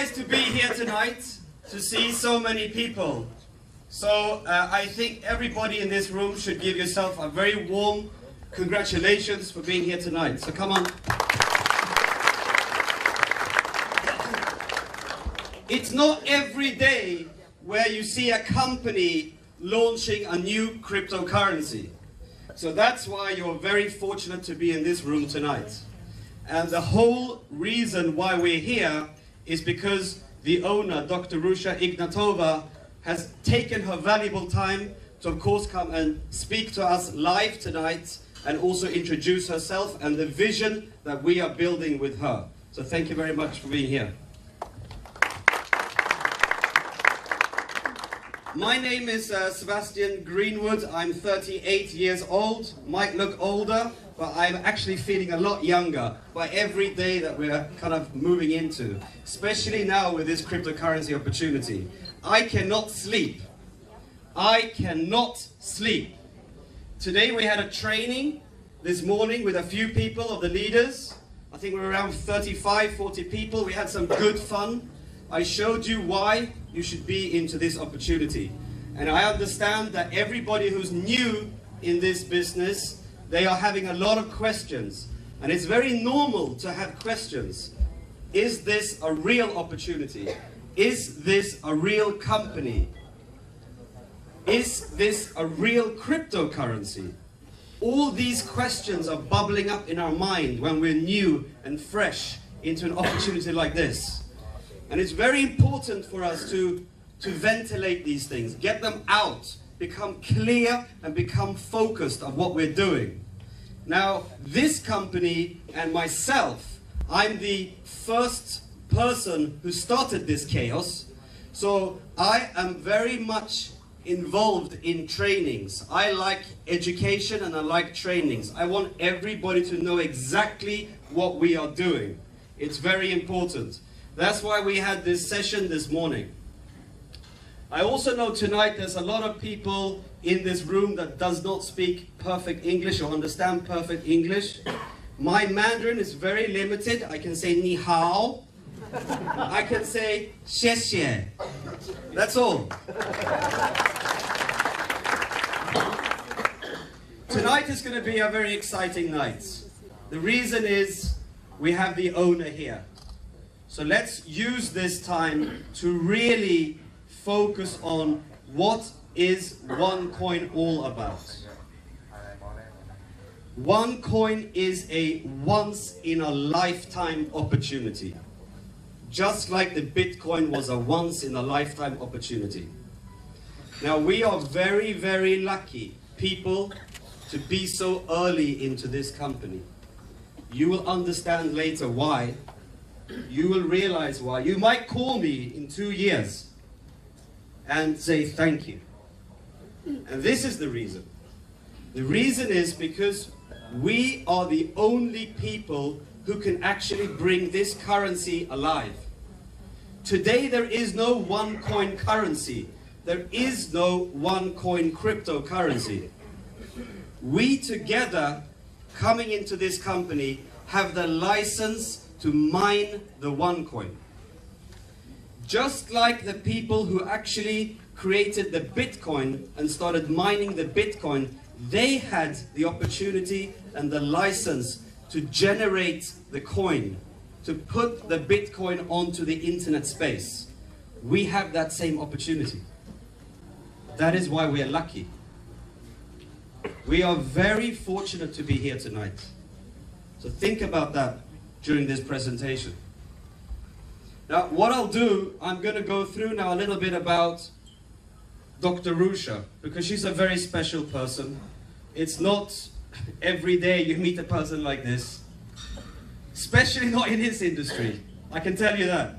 nice to be here tonight, to see so many people. So I think everybody in this room should give yourself a very warm congratulations for being here tonight. So come on. It's not every day where you see a company launching a new cryptocurrency. So that's why you're very fortunate to be in this room tonight. And the whole reason why we're here is because the owner, Dr. Ruja Ignatova, has taken her valuable time to, of course, come and speak to us live tonight and also introduce herself and the vision that we are building with her. So thank you very much for being here. My name is Sebastian Greenwood. I'm 38 years old, might look older, but I'm actually feeling a lot younger by every day that we're kind of moving into, especially now with this cryptocurrency opportunity. I cannot sleep. I cannot sleep. Today we had a training this morning with a few people of the leaders. I think we're around 35, 40 people. We had some good fun. I showed you why you should be into this opportunity. And I understand that everybody who's new in this business, they are having a lot of questions. And it's very normal to have questions. Is this a real opportunity? Is this a real company? Is this a real cryptocurrency? All these questions are bubbling up in our mind when we're new and fresh into an opportunity like this. And it's very important for us to ventilate these things, get them out, become clear and become focused on what we're doing. Now, this company and myself, I'm the first person who started this chaos. So I am very much involved in trainings. I like education and I like trainings. I want everybody to know exactly what we are doing. It's very important. That's why we had this session this morning. I also know tonight there's a lot of people in this room that does not speak perfect English or understand perfect English. My Mandarin is very limited. I can say ni hao. I can say xie xie. That's all. Tonight is going to be a very exciting night. The reason is we have the owner here. So let's use this time to really focus on what is OneCoin all about. OneCoin is a once-in-a-lifetime opportunity. Just like the Bitcoin was a once-in-a-lifetime opportunity. Now we are very, very lucky people to be so early into this company. You will understand later why. You will realize why. You might call me in 2 years and say thank you. And this is the reason. The reason is because we are the only people who can actually bring this currency alive. Today there is no OneCoin currency. There is no OneCoin cryptocurrency. We together, coming into this company, have the license to mine the OneCoin. Just like the people who actually created the Bitcoin and started mining the Bitcoin, they had the opportunity and the license to generate the coin, to put the Bitcoin onto the internet space. We have that same opportunity. That is why we are lucky. We are very fortunate to be here tonight. So think about that during this presentation. Now, what I'll do, I'm going to go through now a little bit about Dr. Ruja, because she's a very special person. It's not every day you meet a person like this, especially not in this industry. I can tell you that.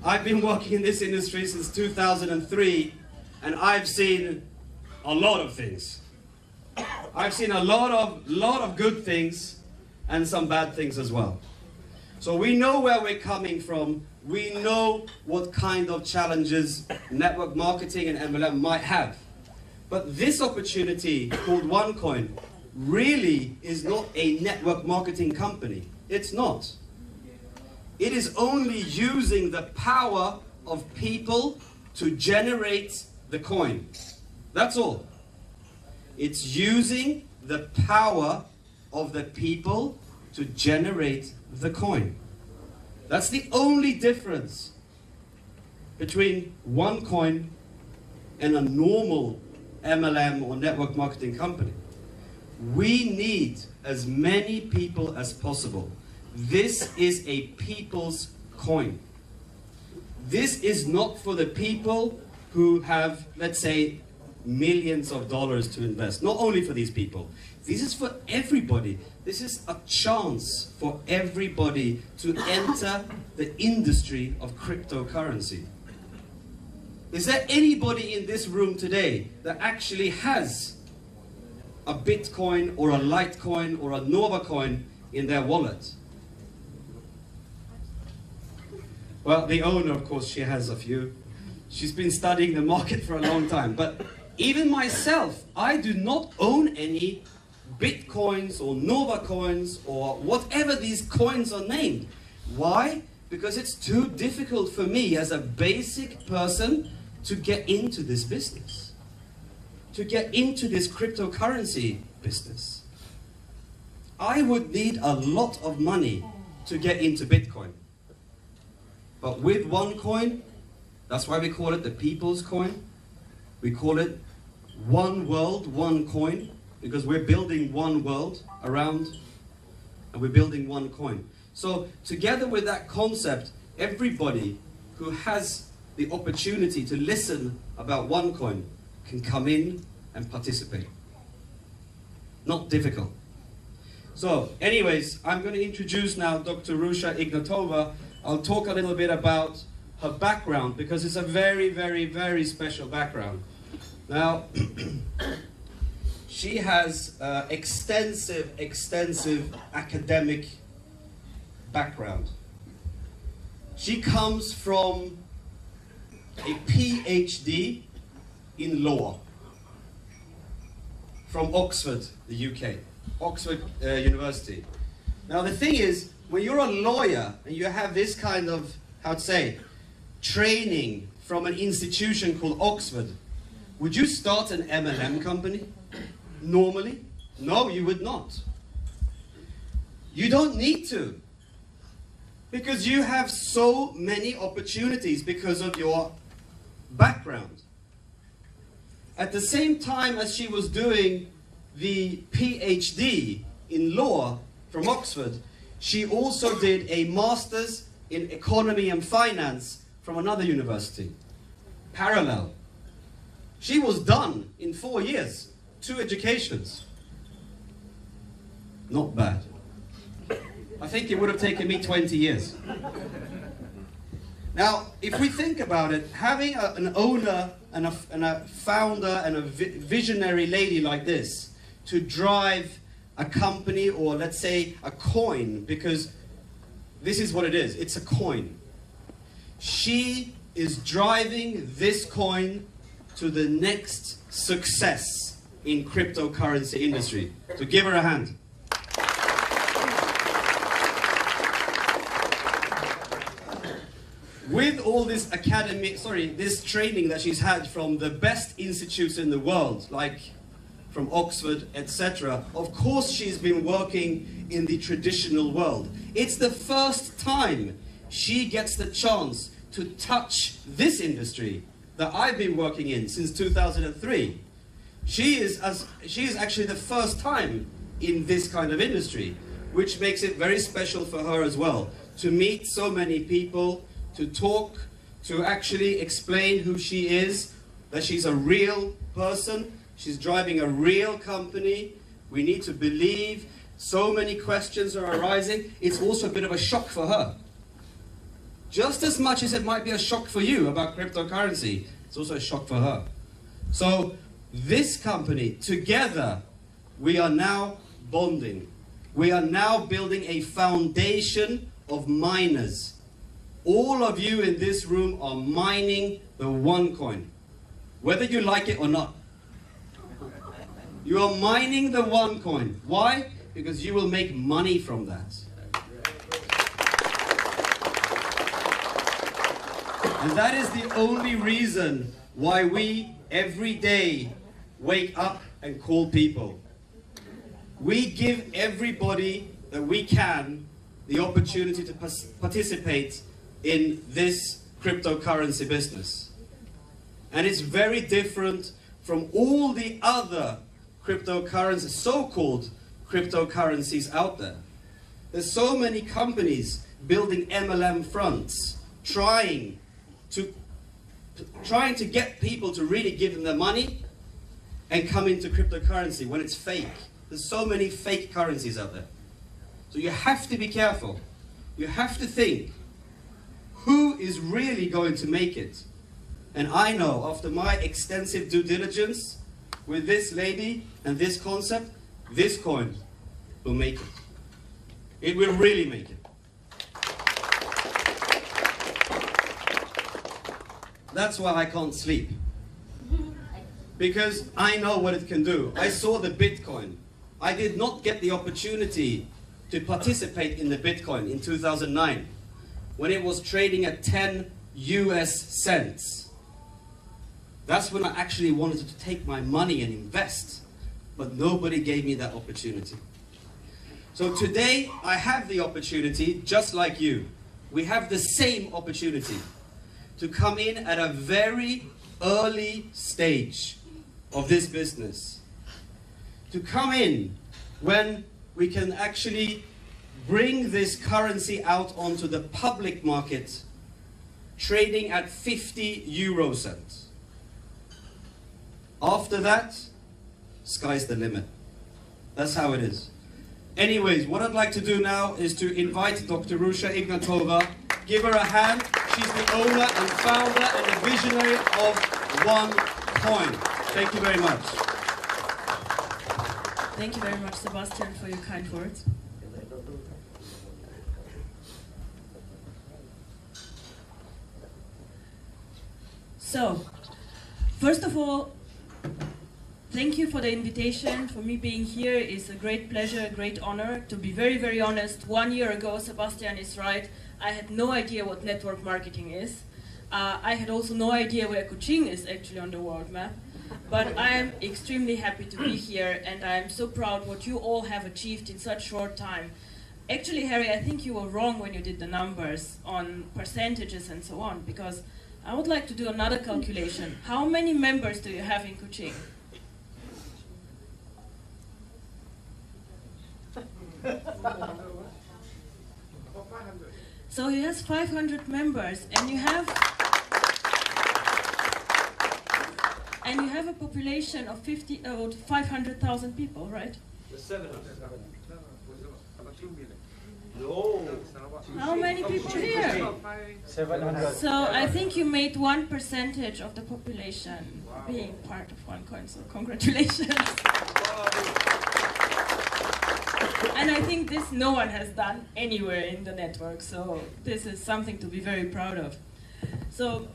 I've been working in this industry since 2003, and I've seen a lot of things. I've seen a lot of good things and some bad things as well. So we know where we're coming from. We know what kind of challenges network marketing and MLM might have. But this opportunity called OneCoin really is not a network marketing company. It's not. It is only using the power of people to generate the coin. That's all. It's using the power of the people to generate the coin. That's the only difference between OneCoin and a normal MLM or network marketing company. We need as many people as possible. This is a people's coin. This is not for the people who have, let's say, millions of dollars to invest. Not only for these people. This is for everybody. This is a chance for everybody to enter the industry of cryptocurrency. Is there anybody in this room today that actually has a Bitcoin or a Litecoin or a Nova coin in their wallet? Well, the owner, of course, she has a few. She's been studying the market for a long time. But even myself, I do not own any Bitcoins or Nova coins or whatever these coins are named. Why? Because it's too difficult for me as a basic person to get into this business, to get into this cryptocurrency business. I would need a lot of money to get into Bitcoin. But with OneCoin, that's why we call it the people's coin. We call it one world, one coin, because we're building one world around, and we're building one coin. So together with that concept, everybody who has the opportunity to listen about OneCoin can come in and participate. Not difficult. So anyways, I'm going to introduce now Dr. Ruja Ignatova. I'll talk a little bit about her background because it's a very, very, very special background. Now, she has extensive academic background. She comes from a PhD in law from Oxford, the UK, Oxford University. Now the thing is, when you're a lawyer and you have this kind of, how to say, training from an institution called Oxford, would you start an MLM company? Normally? No, you would not. You don't need to. Because you have so many opportunities because of your background. At the same time as she was doing the PhD in law from Oxford, she also did a master's in economy and finance from another university. Parallel. She was done in 4 years. 2 educations. Not bad. I think it would have taken me 20 years. Now, if we think about it, having an owner and a founder and a visionary lady like this to drive a company, or let's say a coin, because this is what it is, it's a coin. She is driving this coin to the next success in cryptocurrency industry. So give her a hand. With all this this training that she's had from the best institutes in the world, like from Oxford, etc., of course she's been working in the traditional world. It's the first time she gets the chance to touch this industry that I've been working in since 2003. She is actually the first time in this kind of industry, which makes it very special for her as well, to meet so many people, to talk, to actually explain who she is, that she's a real person, she's driving a real company. We need to believe. So many questions are arising. It's also a bit of a shock for her. Just as much as it might be a shock for you about cryptocurrency, it's also a shock for her. So this company, together, we are now bonding. We are now building a foundation of miners. All of you in this room are mining the OneCoin, whether you like it or not. You are mining the OneCoin. Why? Because you will make money from that. And that is the only reason why we every day wake up and call people. We give everybody that we can the opportunity to participate in this cryptocurrency business. And it's very different from all the other cryptocurrencies, so-called cryptocurrencies out there. There's so many companies building MLM fronts, trying to get people to really give them their money and come into cryptocurrency when it's fake. There's so many fake currencies out there. So you have to be careful. You have to think, who is really going to make it? And I know, after my extensive due diligence with this lady and this concept, this coin will make it. It will really make it. That's why I can't sleep. Because I know what it can do. I saw the Bitcoin. I did not get the opportunity to participate in the Bitcoin in 2009 when it was trading at 10 US cents. That's when I actually wanted to take my money and invest, but nobody gave me that opportunity. So today I have the opportunity, just like you. We have the same opportunity to come in at a very early stage of this business. To come in when we can actually bring this currency out onto the public market, trading at 50 euro cents. After that, sky's the limit. That's how it is. Anyways, what I'd like to do now is to invite Dr. Ruja Ignatova. Give her a hand. She's the owner and founder and the visionary of OneCoin. Thank you very much. Thank you very much, Sebastian, for your kind words. So, first of all, thank you for the invitation. For me, being here is a great pleasure, a great honor. To be very, very honest, 1 year ago, Sebastian is right, I had no idea what network marketing is. I had also no idea where Kuching is actually on the world map. But I am extremely happy to be here, and I am so proud what you all have achieved in such short time. Actually, Harry, I think you were wrong when you did the numbers on percentages and so on, because I would like to do another calculation. How many members do you have in Kuching? So he has 500 members, and you have a population of 500,000 people, right? 700. No. How many people here? 700. So I think you made 1% of the population being part of OneCoin, so congratulations. And I think this no one has done anywhere in the network, so this is something to be very proud of. So,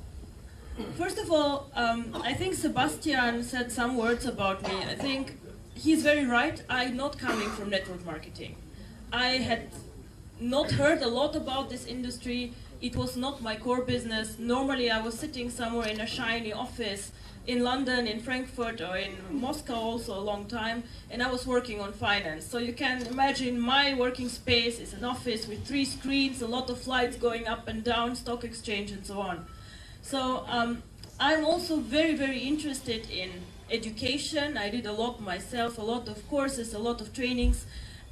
first of all, I think Sebastian said some words about me. I think he's very right. I'm not coming from network marketing. I had not heard a lot about this industry. It was not my core business. Normally I was sitting somewhere in a shiny office in London, in Frankfurt, or in Moscow also a long time, and I was working on finance. So you can imagine my working space is an office with 3 screens, a lot of lights going up and down, stock exchange and so on. So I'm also very, very interested in education. I did a lot myself, a lot of courses, a lot of trainings,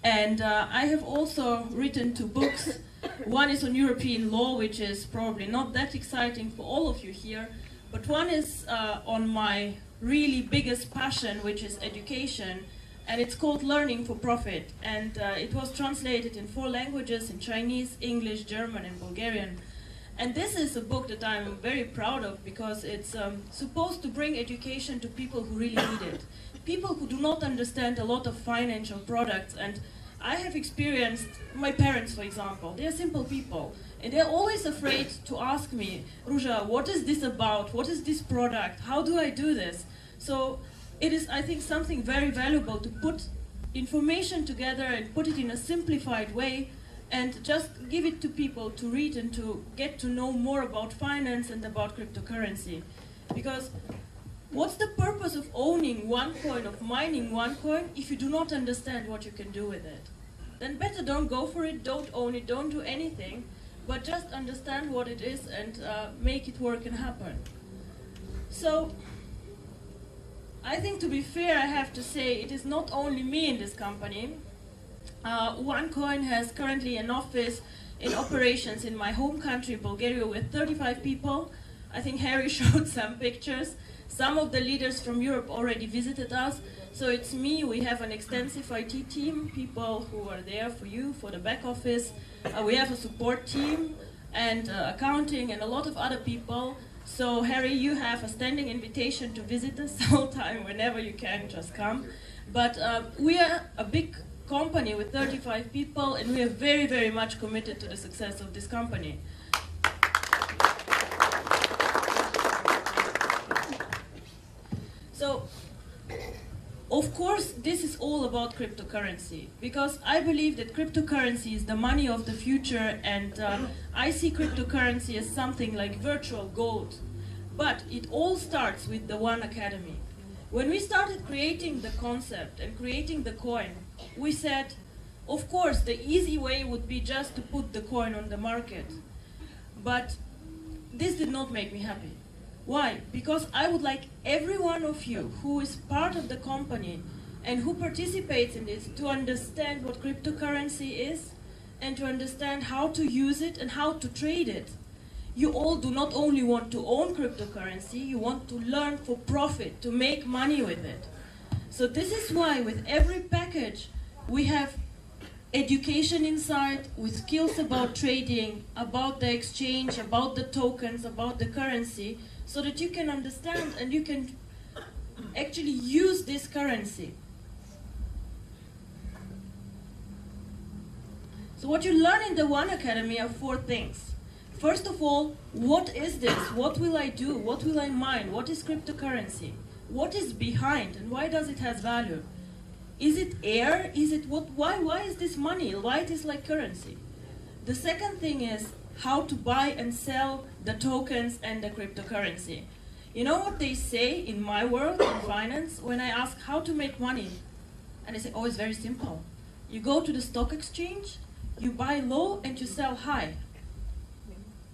and I have also written 2 books. One is on European law, which is probably not that exciting for all of you here, but one is on my really biggest passion, which is education, and it's called Learning for Profit, and it was translated in 4 languages, in Chinese, English, German, and Bulgarian. And this is a book that I'm very proud of because it's supposed to bring education to people who really need it. People who do not understand a lot of financial products. And I have experienced, my parents for example, they're simple people. And they're always afraid to ask me, Ruja, what is this about? What is this product? How do I do this? So it is, I think, something very valuable to put information together and put it in a simplified way and just give it to people to read and to get to know more about finance and about cryptocurrency. Because what's the purpose of owning one coin, of mining one coin, if you do not understand what you can do with it? Then better don't go for it, don't own it, don't do anything, but just understand what it is and make it work and happen. So, I think to be fair, I have to say it is not only me in this company. OneCoin has currently an office in operations in my home country, Bulgaria, with 35 people. I think Harry showed some pictures. Some of the leaders from Europe already visited us. So it's me, we have an extensive IT team, people who are there for you, for the back office. We have a support team and accounting and a lot of other people. So Harry, you have a standing invitation to visit us all the time, whenever you can, just come. But we are a big company with 35 people, and we are very, very much committed to the success of this company. So, of course, this is all about cryptocurrency, because I believe that cryptocurrency is the money of the future, and I see cryptocurrency as something like virtual gold. But it all starts with the One Academy. When we started creating the concept and creating the coin, we said, of course, the easy way would be just to put the coin on the market. But this did not make me happy. Why? Because I would like every one of you who is part of the company and who participates in this to understand what cryptocurrency is and to understand how to use it and how to trade it. You all do not only want to own cryptocurrency, you want to learn for profit, to make money with it. So this is why with every package we have education inside with skills about trading, about the exchange, about the tokens, about the currency, so that you can understand and you can actually use this currency. So what you learn in the One Academy are 4 things. First of all, what is this? What will I do? What will I mine? What is cryptocurrency? What is behind and why does it have value? Is it air? Is it what? Why is this money? Why it is like currency? The second thing is how to buy and sell the tokens and the cryptocurrency. You know what they say in my world, in finance, when I ask how to make money? And they say, oh, it's very simple. You go to the stock exchange, you buy low and you sell high.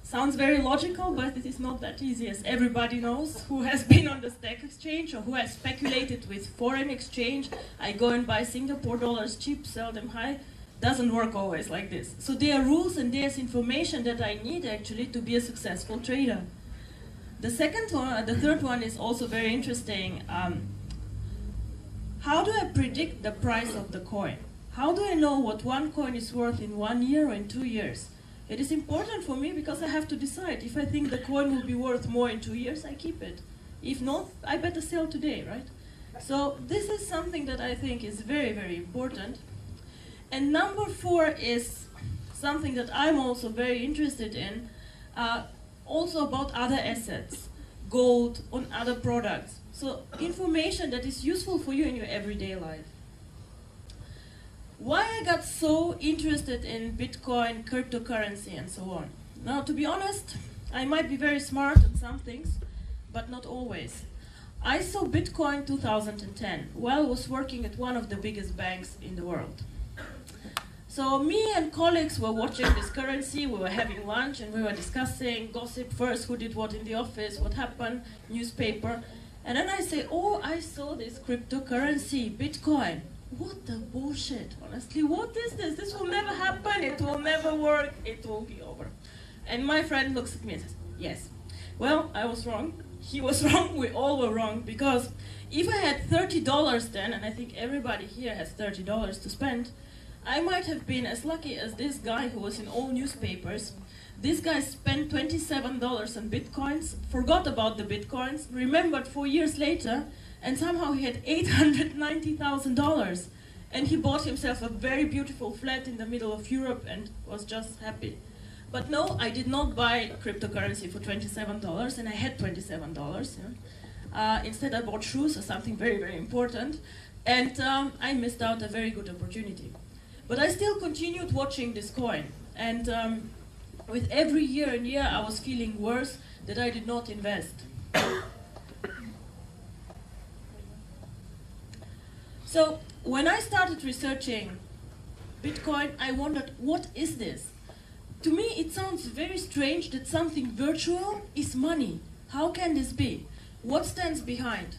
Sounds very logical, but it is not that easy, as everybody knows who has been on the stock exchange or who has speculated with foreign exchange. I go and buy Singapore dollars cheap, sell them high. Doesn't work always like this. So there are rules and there's information that I need actually to be a successful trader. The third one is also very interesting. How do I predict the price of the coin? How do I know what one coin is worth in 1 year or in 2 years? It is important for me because I have to decide. If I think the coin will be worth more in 2 years, I keep it. If not, I better sell today, right? So this is something that I think is very, very important. And number 4 is something that I'm also very interested in, also about other assets, gold, on other products. So information that is useful for you in your everyday life. Why I got so interested in Bitcoin, cryptocurrency, and so on. Now, to be honest, I might be very smart at some things, but not always. I saw Bitcoin 2010 while I was working at one of the biggest banks in the world. So me and colleagues were watching this currency, we were having lunch, and we were discussing gossip first, who did what in the office, what happened, newspaper. And then I say, oh, I saw this cryptocurrency, Bitcoin. What the bullshit, honestly, what is this? This will never happen, it will never work, it will be over. And my friend looks at me and says, yes. Well, I was wrong, he was wrong, we all were wrong, because if I had $30 then, and I think everybody here has $30 to spend, I might have been as lucky as this guy who was in all newspapers. This guy spent $27 on Bitcoins, forgot about the Bitcoins, remembered 4 years later, and somehow he had $890,000. And he bought himself a very beautiful flat in the middle of Europe and was just happy. But no, I did not buy cryptocurrency for $27, and I had $27. Instead, I bought shoes or something very, very important, and I missed out a very good opportunity. But I still continued watching this coin. And with every year and year, I was feeling worse that I did not invest. So when I started researching Bitcoin, I wondered, what is this? To me, it sounds very strange that something virtual is money. How can this be? What stands behind?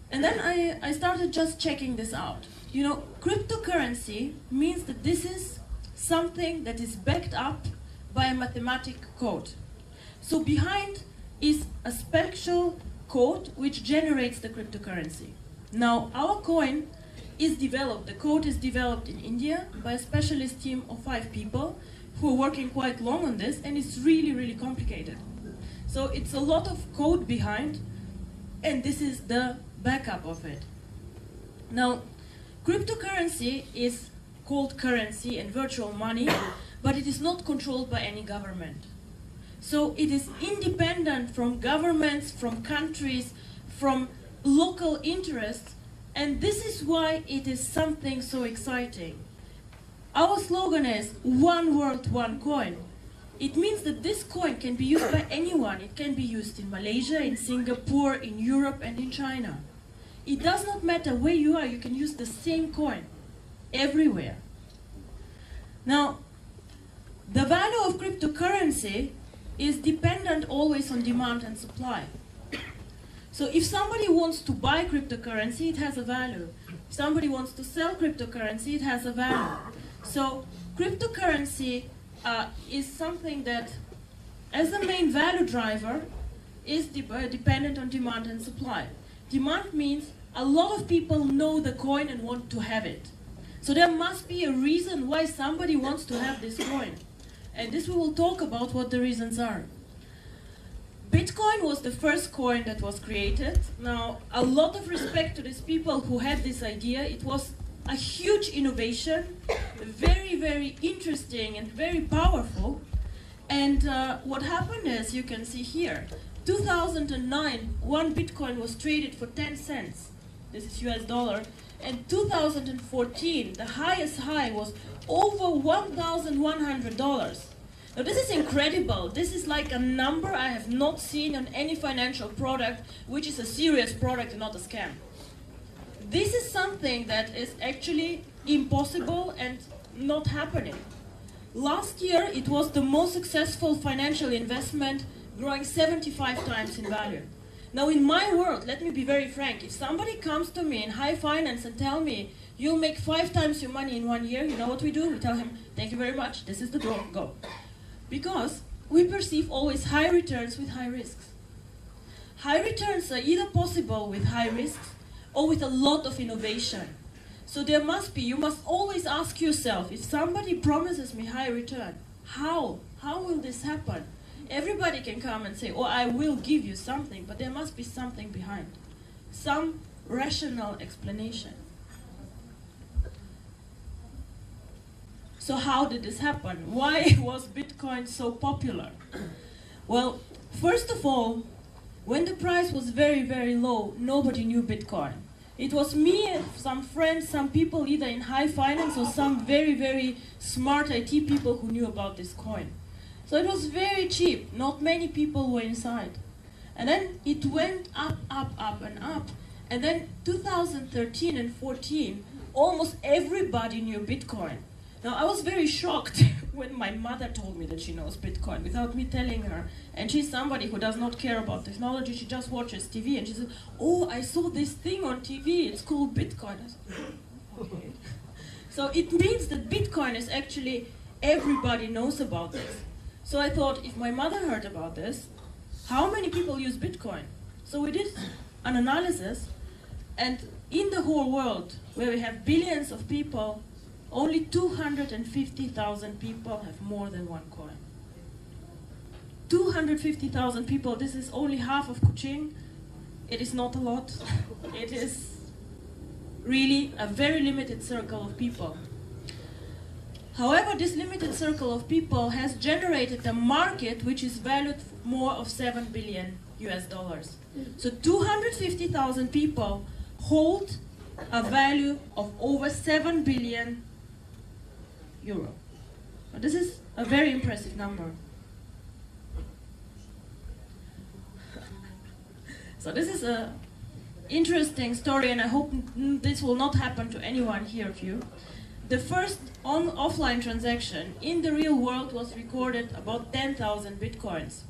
And then I started just checking this out. You know, cryptocurrency means that this is something that is backed up by a mathematic code. So behind is a special code which generates the cryptocurrency. Now, our coin is developed, the code is developed in India by a specialist team of 5 people who are working quite long on this, and it's really, really complicated. So it's a lot of code behind, and this is the backup of it. Now, cryptocurrency is called currency and virtual money, but it is not controlled by any government. So it is independent from governments, from countries, from local interests, and this is why it is something so exciting. Our slogan is one world, one coin. It means that this coin can be used by anyone. It can be used in Malaysia, in Singapore, in Europe, and in China. It does not matter where you are, you can use the same coin everywhere. Now, the value of cryptocurrency is dependent always on demand and supply. So if somebody wants to buy cryptocurrency, it has a value. If somebody wants to sell cryptocurrency, it has a value. So cryptocurrency is something that, as a main value driver, is dependent on demand and supply. Demand means a lot of people know the coin and want to have it. So there must be a reason why somebody wants to have this coin. And this we will talk about what the reasons are. Bitcoin was the first coin that was created. Now, a lot of respect to these people who had this idea. It was a huge innovation, very, very interesting and very powerful. And what happened is, you can see here, 2009, one Bitcoin was traded for 10 cents. This is US dollar. And 2014, the highest high was over $1,100. Now this is incredible. This is like a number I have not seen on any financial product, which is a serious product and not a scam. This is something that is actually impossible and not happening. Last year, it was the most successful financial investment, growing 75 times in value. Now in my world, let me be very frank, if somebody comes to me in high finance and tell me, you'll make 5 times your money in 1 year, you know what we do? We tell him, thank you very much, this is the door, go. Because we perceive always high returns with high risks. High returns are either possible with high risks or with a lot of innovation. So there must be, you must always ask yourself, if somebody promises me high return, how? How will this happen? Everybody can come and say, oh, I will give you something, but there must be something behind. Some rational explanation. So how did this happen? Why was Bitcoin so popular? Well, first of all, when the price was very, very low, nobody knew Bitcoin. It was me and some friends, some people either in high finance or some very, very smart IT people who knew about this coin. So it was very cheap. Not many people were inside. And then it went up, up, up, and up. And then 2013 and 14, almost everybody knew Bitcoin. Now, I was very shocked when my mother told me that she knows Bitcoin without me telling her. And she's somebody who does not care about technology, she just watches TV. And she said, oh, I saw this thing on TV, it's called Bitcoin. I said, okay. So it means that Bitcoin is actually, everybody knows about this. So I thought, if my mother heard about this, how many people use Bitcoin? So we did an analysis, and in the whole world, where we have billions of people, only 250,000 people have more than one coin. 250,000 people, this is only half of Kuching. It is not a lot. It is really a very limited circle of people. However, this limited circle of people has generated a market which is valued more of 7 billion US dollars. So 250,000 people hold a value of over 7 billion euro. But this is a very impressive number. So this is a interesting story, and I hope this will not happen to anyone here of you. The first offline transaction in the real world was recorded about 10,000 bitcoins.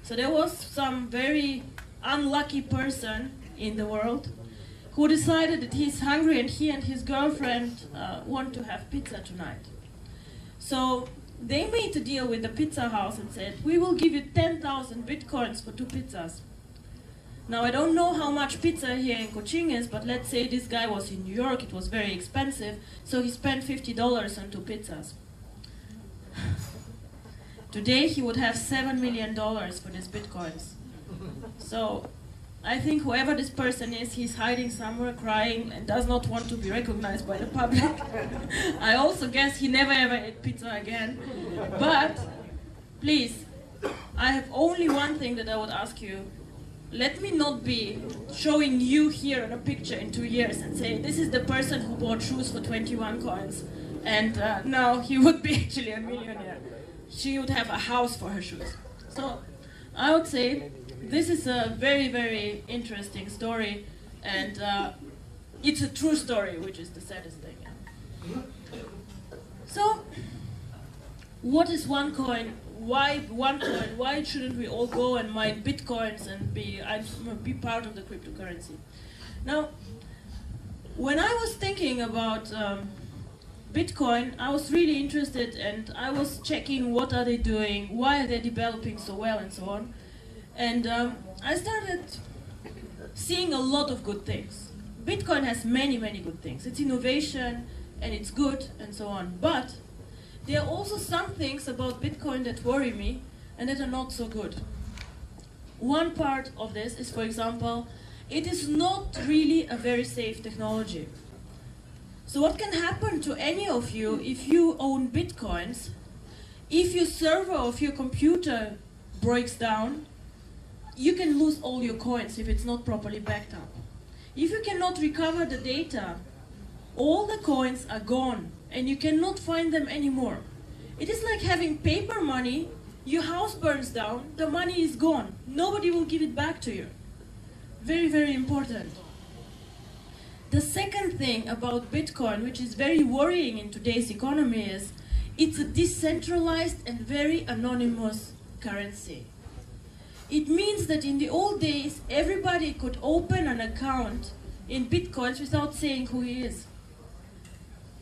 So there was some very unlucky person in the world who decided that he's hungry and he and his girlfriend want to have pizza tonight. So they made a deal with the pizza house and said, we will give you 10,000 bitcoins for 2 pizzas. Now, I don't know how much pizza here in Kuching is, but let's say this guy was in New York, it was very expensive, so he spent $50 on 2 pizzas. Today, he would have $7 million for these bitcoins. So, I think whoever this person is, he's hiding somewhere, crying, and does not want to be recognized by the public. I also guess he never ever ate pizza again. But, please, I have only one thing that I would ask you. Let me not be showing you here in a picture in 2 years and say, this is the person who bought shoes for 21 coins, and now he would be actually a millionaire. She would have a house for her shoes. So I would say this is a very, very interesting story, and it's a true story, which is the saddest thing. So what is OneCoin? Why OneCoin? Why shouldn't we all go and mine bitcoins and be part of the cryptocurrency? Now, when I was thinking about Bitcoin, I was really interested, and I was checking what are they doing, why are they developing so well, and so on. And I started seeing a lot of good things. Bitcoin has many, many good things. It's innovation, and it's good, and so on. But there are also some things about Bitcoin that worry me and that are not so good. One part of this is, for example, it is not really a very safe technology. So what can happen to any of you if you own Bitcoins? If your server of your computer breaks down, you can lose all your coins if it's not properly backed up. If you cannot recover the data, all the coins are gone, and you cannot find them anymore. It is like having paper money, your house burns down, the money is gone. Nobody will give it back to you. Very, very important. The second thing about Bitcoin, which is very worrying in today's economy, is it's a decentralized and very anonymous currency. It means that in the old days, everybody could open an account in Bitcoins without saying who he is.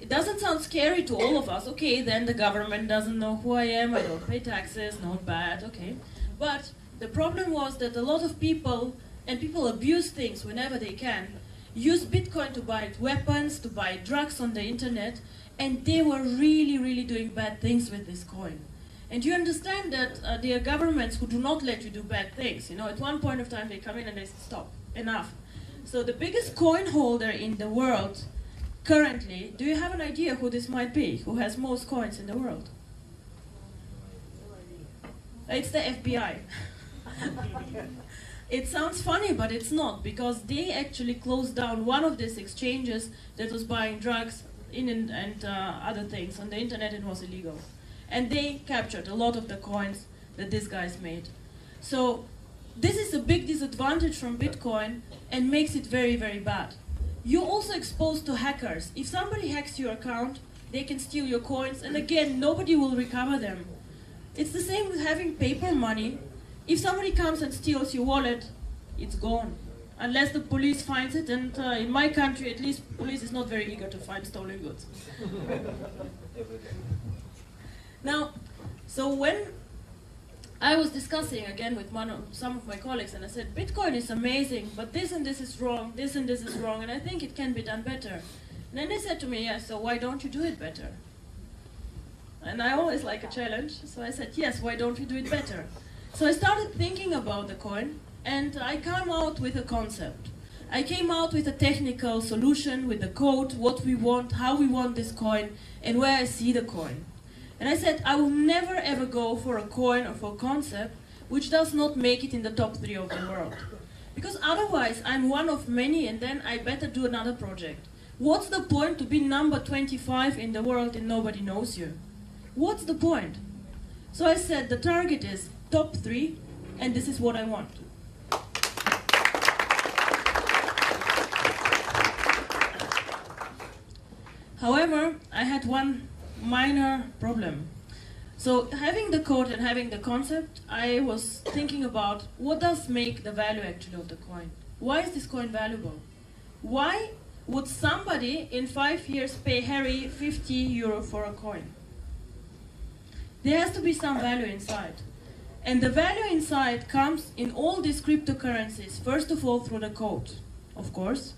It doesn't sound scary to all of us. Okay, then the government doesn't know who I am, I don't pay taxes, not bad, okay. But the problem was that a lot of people, and people abuse things whenever they can, use Bitcoin to buy weapons, to buy drugs on the internet, and they were really, really doing bad things with this coin. And you understand that there are governments who do not let you do bad things. You know, at one point of time they come in and they say, stop, enough. So the biggest coin holder in the world currently, do you have an idea who this might be? Who has most coins in the world? It's the FBI. It sounds funny, but it's not, because they actually closed down one of these exchanges that was buying drugs and other things on the internet, and was illegal. And they captured a lot of the coins that these guys made. So this is a big disadvantage from Bitcoin and makes it very, very bad. You're also exposed to hackers. If somebody hacks your account, they can steal your coins, and again, nobody will recover them. It's the same with having paper money. If somebody comes and steals your wallet, it's gone. Unless the police finds it, and in my country, at least, police is not very eager to find stolen goods. Now, so when I was discussing again with some of my colleagues, and I said, Bitcoin is amazing, but this and this is wrong, this and this is wrong, and I think it can be done better. And then they said to me, yes, so why don't you do it better? And I always like a challenge, so I said, yes, why don't we do it better? So I started thinking about the coin, and I came out with a concept. I came out with a technical solution, with the code, what we want, how we want this coin, and where I see the coin. And I said, I will never ever go for a coin or for a concept which does not make it in the top 3 of the world. Because otherwise, I'm one of many, and then I better do another project. What's the point to be number 25 in the world and nobody knows you? What's the point? So I said the target is top 3, and this is what I want. However, I had one minor problem. So having the code and having the concept, I was thinking about what does make the value actually of the coin? Why is this coin valuable? Why would somebody in 5 years pay Harry 50 euro for a coin? There has to be some value inside. And the value inside comes in all these cryptocurrencies, first of all through the code, of course.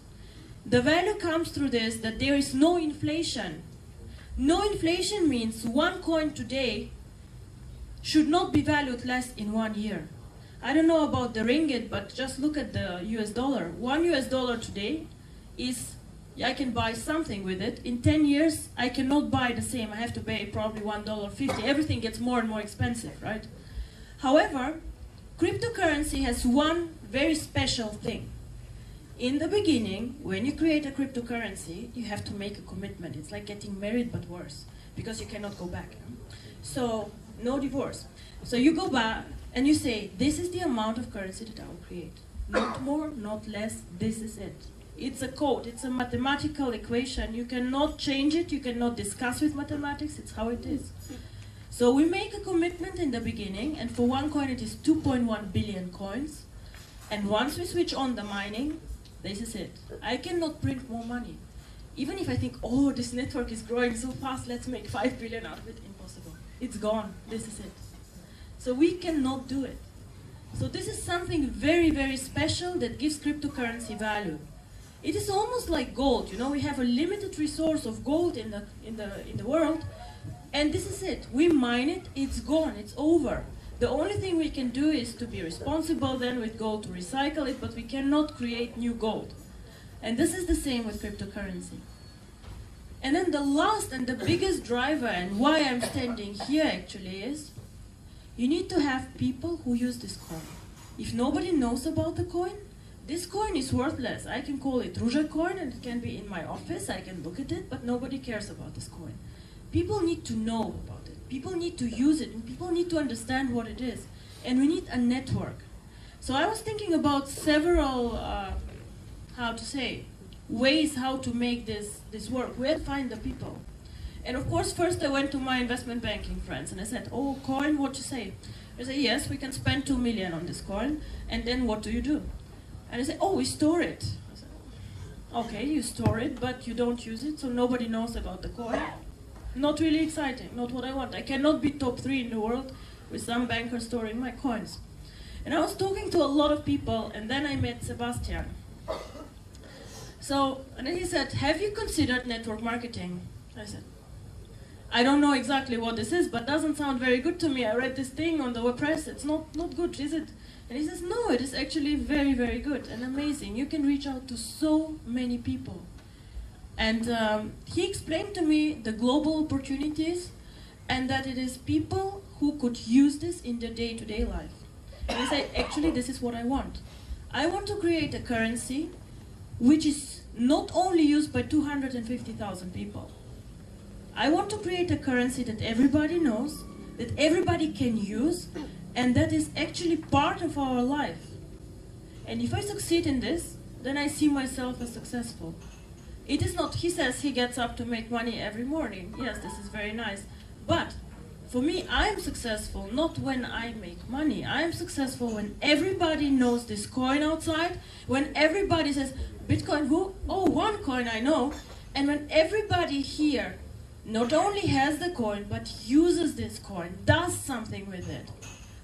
The value comes through this, that there is no inflation. No inflation means one coin today should not be valued less in 1 year. I don't know about the ringgit, but just look at the US dollar. $1 today is, I can buy something with it. In 10 years, I cannot buy the same. I have to pay probably $1.50. Everything gets more and more expensive, right? However, cryptocurrency has one very special thing. In the beginning, when you create a cryptocurrency, you have to make a commitment. It's like getting married, but worse, because you cannot go back. So, no divorce. So you go back and you say, this is the amount of currency that I will create. Not more, not less, this is it. It's a code, it's a mathematical equation. You cannot change it, you cannot discuss with mathematics, it's how it is. So we make a commitment in the beginning, and for one coin it is 2.1 billion coins. And once we switch on the mining, this is it. I cannot print more money. Even if I think, oh, this network is growing so fast, let's make 5 billion out of it, impossible. It's gone, this is it. So we cannot do it. So this is something very, very special that gives cryptocurrency value. It is almost like gold, you know, we have a limited resource of gold in the world, and this is it. We mine it, it's gone, it's over. The only thing we can do is to be responsible then with gold to recycle it, but we cannot create new gold. And this is the same with cryptocurrency. And then the last and the biggest driver, and why I'm standing here actually, is you need to have people who use this coin. If nobody knows about the coin, this coin is worthless. I can call it Ruja coin and it can be in my office, I can look at it, but nobody cares about this coin. People need to know about it. People need to use it, and people need to understand what it is. And we need a network. So I was thinking about several, ways how to make this work. Where to find the people? And of course, first I went to my investment banking friends and I said, oh, coin, what you say? They say, yes, we can spend 2 million on this coin, and then what do you do? And I said, oh, we store it. I said, okay, you store it, but you don't use it, so nobody knows about the coin. Not really exciting, not what I want. I cannot be top 3 in the world with some banker storing my coins. And I was talking to a lot of people, and then I met Sebastian. So, and then he said, have you considered network marketing? I said, I don't know exactly what this is, but doesn't sound very good to me. I read this thing on the web press, it's not good, is it? And he says, no, it is actually very, very good and amazing. You can reach out to so many people. And he explained to me the global opportunities and that it is people who could use this in their day-to-day life. And I said, actually, this is what I want. I want to create a currency which is not only used by 250,000 people. I want to create a currency that everybody knows, that everybody can use, and that is actually part of our life. And if I succeed in this, then I see myself as successful. It is not, he says he gets up to make money every morning. Yes, this is very nice. But for me, I'm successful not when I make money. I'm successful when everybody knows this coin outside, when everybody says, Bitcoin who? Oh, OneCoin I know. And when everybody here not only has the coin, but uses this coin, does something with it.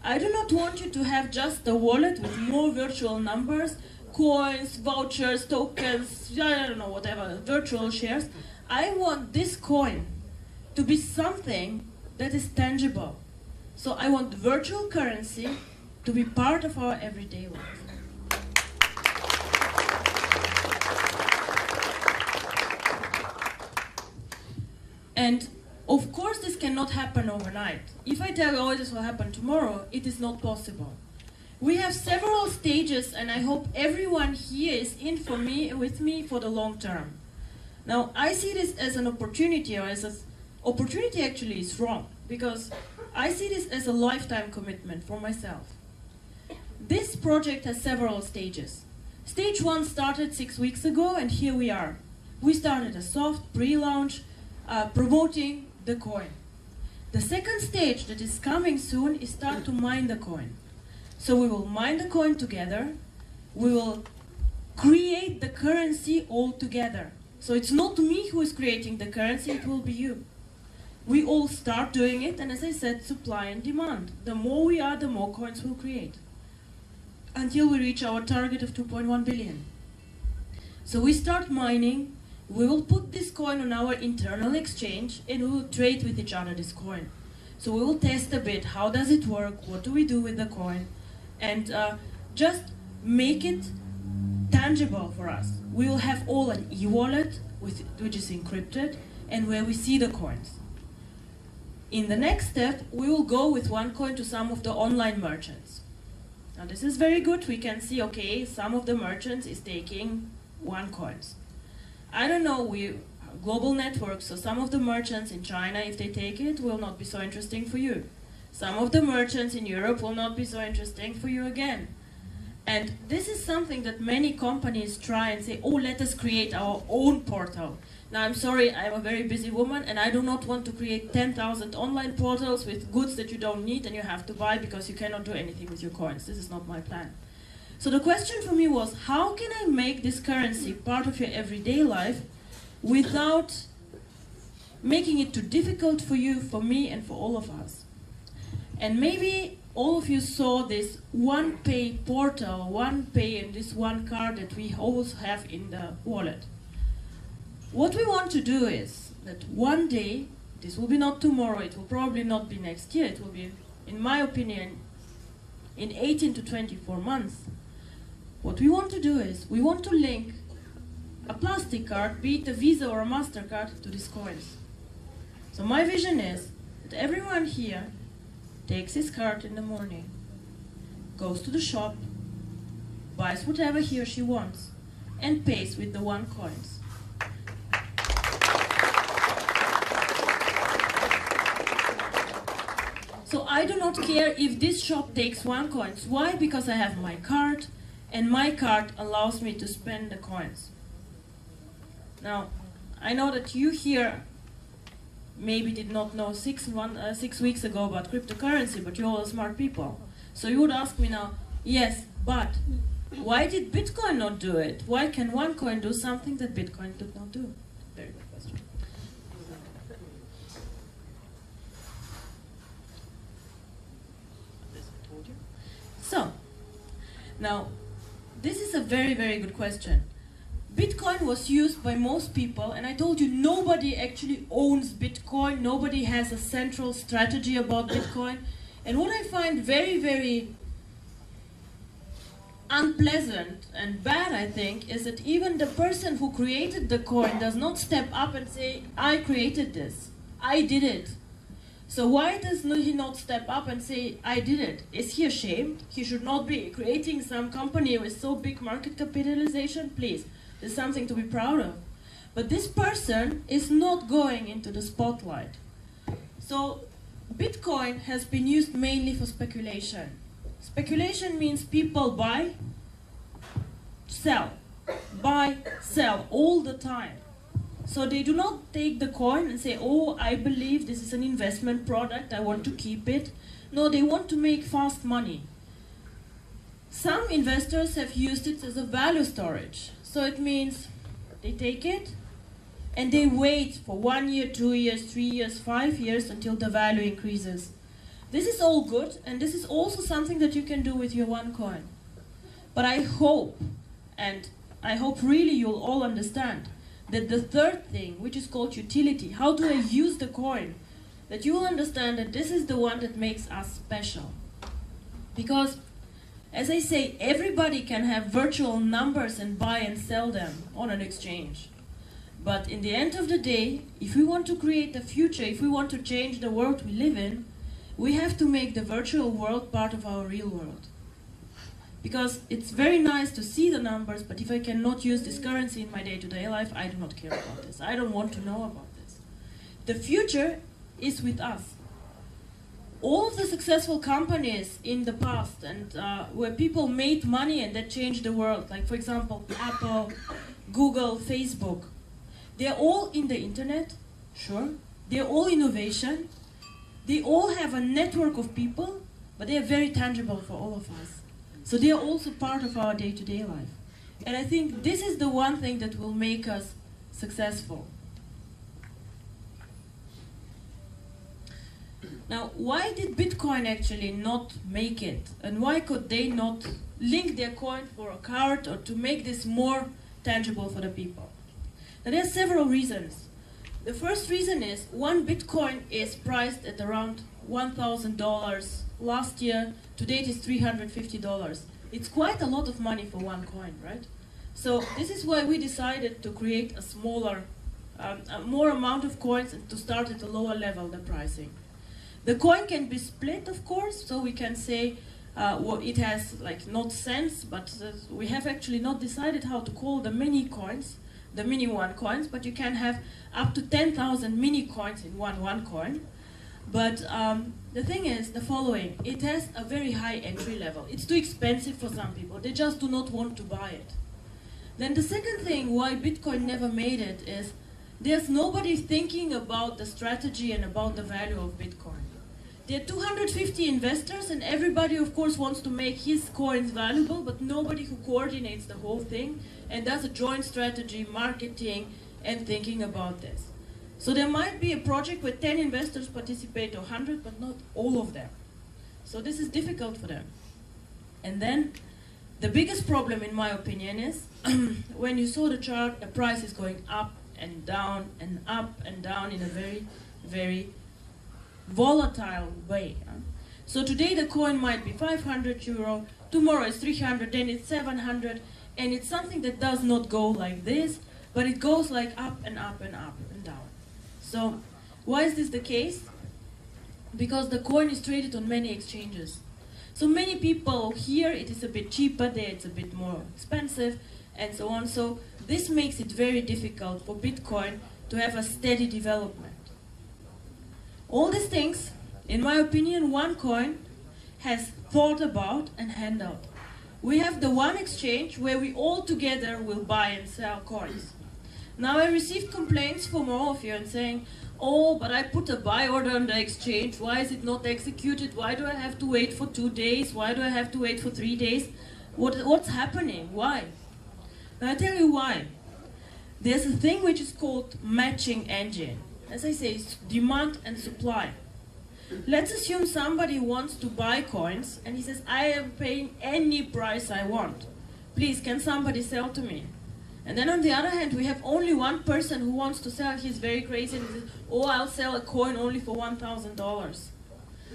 I do not want you to have just a wallet with more virtual numbers, coins, vouchers, tokens, I don't know, whatever, virtual shares. I want this coin to be something that is tangible. So I want virtual currency to be part of our everyday life. And of course this cannot happen overnight. If I tell you, oh, this will happen tomorrow, it is not possible. We have several stages, and I hope everyone here is in with me for the long term. Now, I see this as an opportunity, or as an opportunity actually is wrong, because I see this as a lifetime commitment for myself. This project has several stages. Stage 1 started 6 weeks ago, and here we are. We started a soft pre-launch promoting the coin. The second stage that is coming soon is start to mine the coin. So we will mine the coin together. We will create the currency all together. So it's not me who is creating the currency, it will be you. We all start doing it, and as I said, supply and demand. The more we are, the more coins we'll create, until we reach our target of 2.1 billion. So we start mining, we will put this coin on our internal exchange, and we will trade with each other this coin. So we will test a bit, how does it work, what do we do with the coin, and just make it tangible for us. We will have all an e-wallet, which is encrypted, and where we see the coins. In the next step, we will go with OneCoin to some of the online merchants. Now this is very good. We can see, okay, some of the merchants is taking OneCoins. I don't know, we global network, so some of the merchants in China, if they take it, will not be so interesting for you. Some of the merchants in Europe will not be so interesting for you again. And this is something that many companies try and say, oh, let us create our own portal. Now, I'm sorry, I'm a very busy woman, and I do not want to create 10,000 online portals with goods that you don't need and you have to buy because you cannot do anything with your coins. This is not my plan. So the question for me was, how can I make this currency part of your everyday life without making it too difficult for you, for me, and for all of us? And maybe all of you saw this OnePay portal, OnePay, and this one card that we always have in the wallet. What we want to do is that one day, this will be not tomorrow, it will probably not be next year, it will be, in my opinion, in 18 to 24 months. What we want to do is, we want to link a plastic card, be it a Visa or a MasterCard, to these coins. So my vision is that everyone here takes his card in the morning, goes to the shop, buys whatever he or she wants, and pays with the OneCoins. So I do not care if this shop takes OneCoins. Why? Because I have my card, and my card allows me to spend the coins. Now, I know that you here maybe did not know 6 weeks ago about cryptocurrency, but you're all smart people. So you would ask me now, yes, but why did Bitcoin not do it? Why can OneCoin do something that Bitcoin did not do? Very good question. So, now, this is a very, very good question. Bitcoin was used by most people, and I told you nobody actually owns Bitcoin, nobody has a central strategy about Bitcoin. And what I find very, very unpleasant and bad, I think, is that even the person who created the coin does not step up and say, I created this, I did it. So why does he not step up and say, I did it? Is he ashamed? He should not be creating some company with so big market capitalization, please. There's something to be proud of. But this person is not going into the spotlight. So Bitcoin has been used mainly for speculation. Speculation means people buy, sell, buy, sell all the time. So they do not take the coin and say, oh, I believe this is an investment product, I want to keep it. No, they want to make fast money. Some investors have used it as a value storage. So it means they take it and they wait for 1 year, 2 years, 3 years, 5 years until the value increases. This is all good, and this is also something that you can do with your OneCoin. But I hope, and I hope really you'll all understand, that the third thing, which is called utility, how do I use the coin, that you will understand that this is the one that makes us special. Because, as I say, everybody can have virtual numbers and buy and sell them on an exchange. But in the end of the day, if we want to create the future, if we want to change the world we live in, we have to make the virtual world part of our real world. Because it's very nice to see the numbers, but if I cannot use this currency in my day-to-day life, I do not care about this. I don't want to know about this. The future is with us. All of the successful companies in the past and where people made money and that changed the world, like for example, Apple, Google, Facebook, they're all in the internet, sure. They're all innovation. They all have a network of people, but they are very tangible for all of us. So they are also part of our day-to-day life. And I think this is the one thing that will make us successful. Now, why did Bitcoin actually not make it? And why could they not link their coin for a card or to make this more tangible for the people? Now, there are several reasons. The first reason is one Bitcoin is priced at around $1,000 last year. To date is $350. It's quite a lot of money for one coin, right? So this is why we decided to create a smaller, more amount of coins and to start at a lower level, the pricing. The coin can be split, of course, so we can say it has like not cents, but we have actually not decided how to call the mini coins, the mini OneCoins, but you can have up to 10,000 mini coins in one OneCoin. But the thing is the following, it has a very high entry level. It's too expensive for some people. They just do not want to buy it. Then the second thing why Bitcoin never made it is there's nobody thinking about the strategy and about the value of Bitcoin. There are 250 investors and everybody of course wants to make his coins valuable, but nobody who coordinates the whole thing and does a joint strategy, marketing and thinking about this. So there might be a project where 10 investors participate or 100, but not all of them. So this is difficult for them. And then the biggest problem, in my opinion, is when you saw the chart, the price is going up and down and up and down in a very, very volatile way. So today the coin might be 500 euro, tomorrow it's 300, then it's 700, and it's something that does not go like this, but it goes like up and up and up and down. So why is this the case? Because the coin is traded on many exchanges. So many people here it is a bit cheaper, there it's a bit more expensive, and so on. So this makes it very difficult for Bitcoin to have a steady development. All these things, in my opinion, OneCoin has thought about and handled out. We have the one exchange where we all together will buy and sell coins. Now I received complaints from all of you and saying, oh, but I put a buy order on the exchange, why is it not executed? Why do I have to wait for 2 days? Why do I have to wait for 3 days? What's happening? Why? Now I tell you why. There's a thing which is called matching engine. As I say, it's demand and supply. Let's assume somebody wants to buy coins and he says, I am paying any price I want. Please, can somebody sell to me? And then on the other hand, we have only one person who wants to sell. He's very crazy and he says, oh, I'll sell a coin only for $1,000.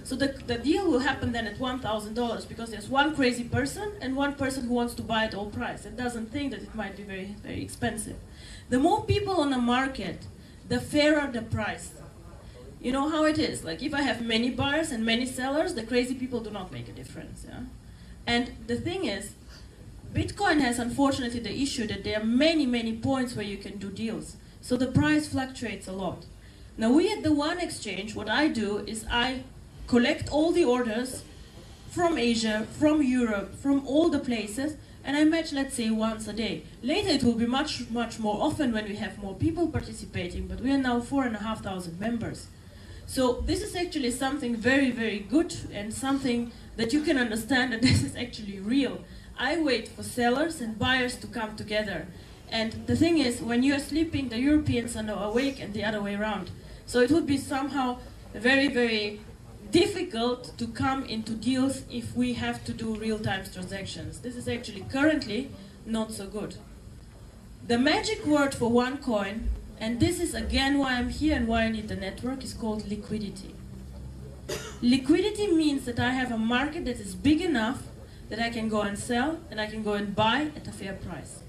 So the deal will happen then at $1,000 because there's one crazy person and one person who wants to buy at all price and doesn't think that it might be very, very expensive. The more people on the market, the fairer the price. You know how it is. Like if I have many buyers and many sellers, the crazy people do not make a difference. Yeah? And the thing is, Bitcoin has unfortunately the issue that there are many, many points where you can do deals. So the price fluctuates a lot. Now we at the One Exchange, what I do is I collect all the orders from Asia, from Europe, from all the places, and I match, let's say, once a day. Later it will be much, much more often when we have more people participating, but we are now 4,500 members. So this is actually something very, very good and something that you can understand that this is actually real. I wait for sellers and buyers to come together. And the thing is, when you're sleeping, the Europeans are awake and the other way around. So it would be somehow very, very difficult to come into deals if we have to do real-time transactions. This is actually currently not so good. The magic word for OneCoin, and this is again why I'm here and why I need the network, is called liquidity. Liquidity means that I have a market that is big enough that I can go and sell and I can go and buy at a fair price.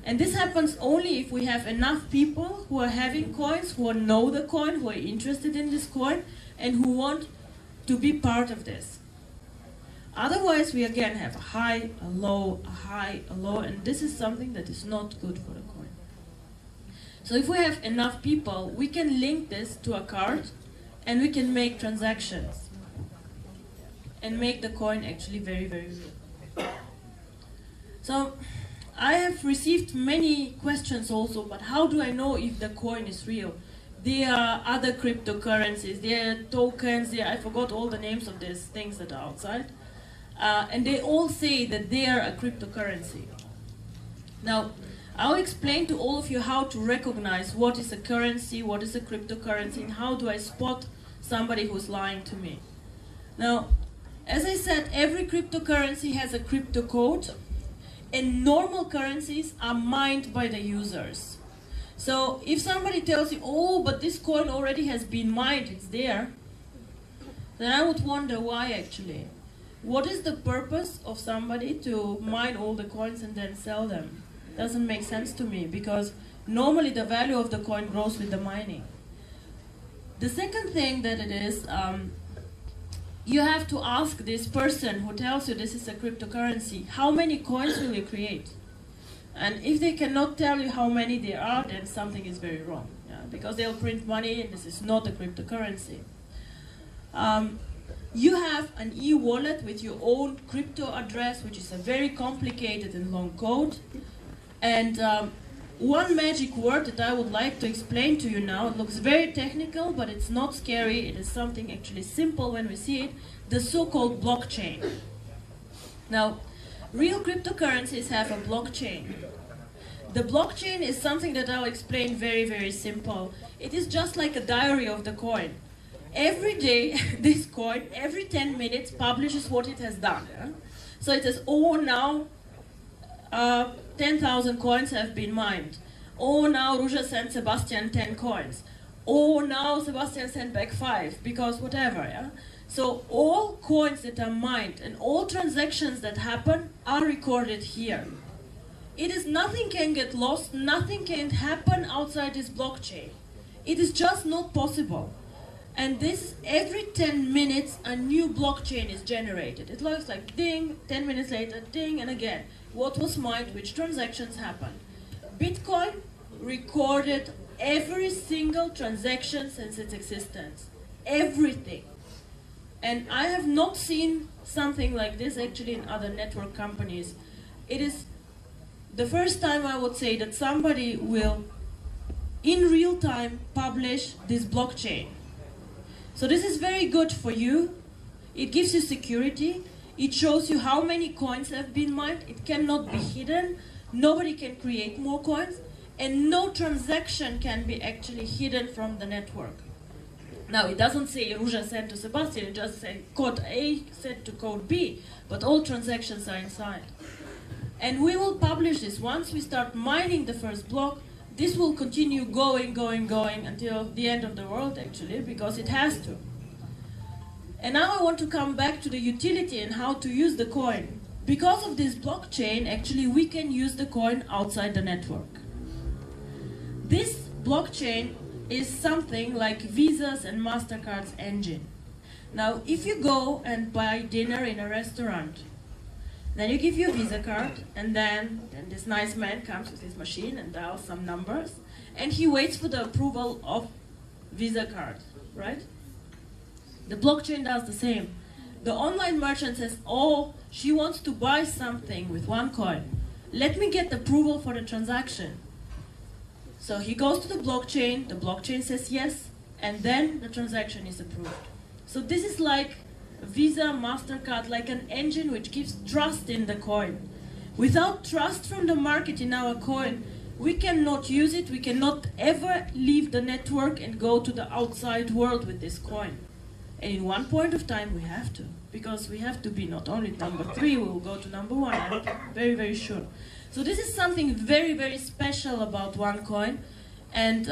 And this happens only if we have enough people who are having coins, who know the coin, who are interested in this coin, and who want to be part of this. Otherwise, we again have a high, a low, a high, a low, and this is something that is not good for the coin. So if we have enough people, we can link this to a card and we can make transactions and make the coin actually very, very real. So I have received many questions also, but how do I know if the coin is real? There are other cryptocurrencies, there are tokens, I forgot all the names of these things that are outside. And they all say that they are a cryptocurrency. Now, I'll explain to all of you how to recognize what is a currency, what is a cryptocurrency, and how do I spot somebody who's lying to me. Now, as I said, every cryptocurrency has a crypto code, and normal currencies are mined by the users. So if somebody tells you, oh, but this coin already has been mined, it's there, then I would wonder why actually. What is the purpose of somebody to mine all the coins and then sell them? Doesn't make sense to me, because normally the value of the coin grows with the mining. The second thing that it is, you have to ask this person who tells you this is a cryptocurrency, how many coins will you create? And if they cannot tell you how many there are, then something is very wrong. Yeah? Because they'll print money and this is not a cryptocurrency. You have an e-wallet with your own crypto address, which is a very complicated and long code. And one magic word that I would like to explain to you now, it looks very technical, but it's not scary. It is something actually simple when we see it, the so-called blockchain. Now, real cryptocurrencies have a blockchain. The blockchain is something that I'll explain very, very simple. It is just like a diary of the coin. Every day, this coin, every 10 minutes, publishes what it has done. Yeah? So it says, oh, now 10,000 coins have been mined. Oh, now Ruja sent Sebastian 10 coins. Oh, now Sebastian sent back 5, because whatever. Yeah? So all coins that are mined and all transactions that happen are recorded here. It is nothing can get lost, nothing can happen outside this blockchain. It is just not possible. And this, every 10 minutes, a new blockchain is generated. It looks like ding, 10 minutes later, ding, and again. What was mined, which transactions happened. Bitcoin recorded every single transaction since its existence. Everything. And I have not seen something like this actually in other network companies. It is the first time I would say that somebody will, in real time, publish this blockchain. So this is very good for you. It gives you security. It shows you how many coins have been mined. It cannot be hidden. Nobody can create more coins. And no transaction can be actually hidden from the network. Now, it doesn't say Ruja sent to Sebastian. It just says code A sent to code B. But all transactions are inside. And we will publish this. Once we start mining the first block, this will continue going until the end of the world, actually, because it has to. And now I want to come back to the utility and how to use the coin. Because of this blockchain, actually, we can use the coin outside the network. This blockchain is something like Visa's and MasterCard's engine. Now, if you go and buy dinner in a restaurant, then you give your Visa card, and then this nice man comes with his machine and dials some numbers, and he waits for the approval of Visa card, right? The blockchain does the same. The online merchant says, oh, she wants to buy something with OneCoin. Let me get approval for the transaction. So he goes to the blockchain says yes, and then the transaction is approved. So this is like Visa, MasterCard, like an engine which gives trust in the coin. Without trust from the market in our coin, we cannot use it, we cannot ever leave the network and go to the outside world with this coin. And in one point of time we have to, because we have to be not only number 3, we will go to number 1, I'm very, very sure. So this is something very, very special about OneCoin. And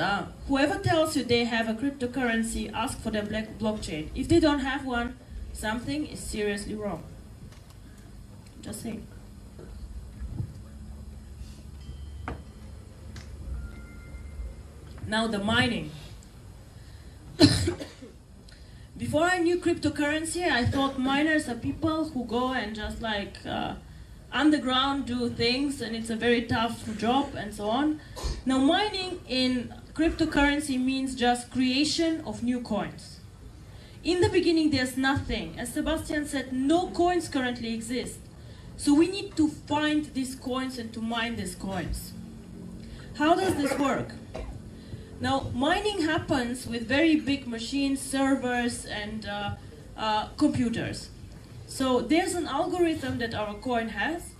whoever tells you they have a cryptocurrency, ask for their blockchain. If they don't have one, something is seriously wrong. Just saying. Now the mining. Before I knew cryptocurrency, I thought miners are people who go and just like underground do things, and it's a very tough job and so on. Now mining in cryptocurrency means just creation of new coins. In the beginning there's nothing. As Sebastian said, no coins currently exist. So we need to find these coins and to mine these coins. How does this work? Now, mining happens with very big machines, servers, and computers. So there's an algorithm that our coin has,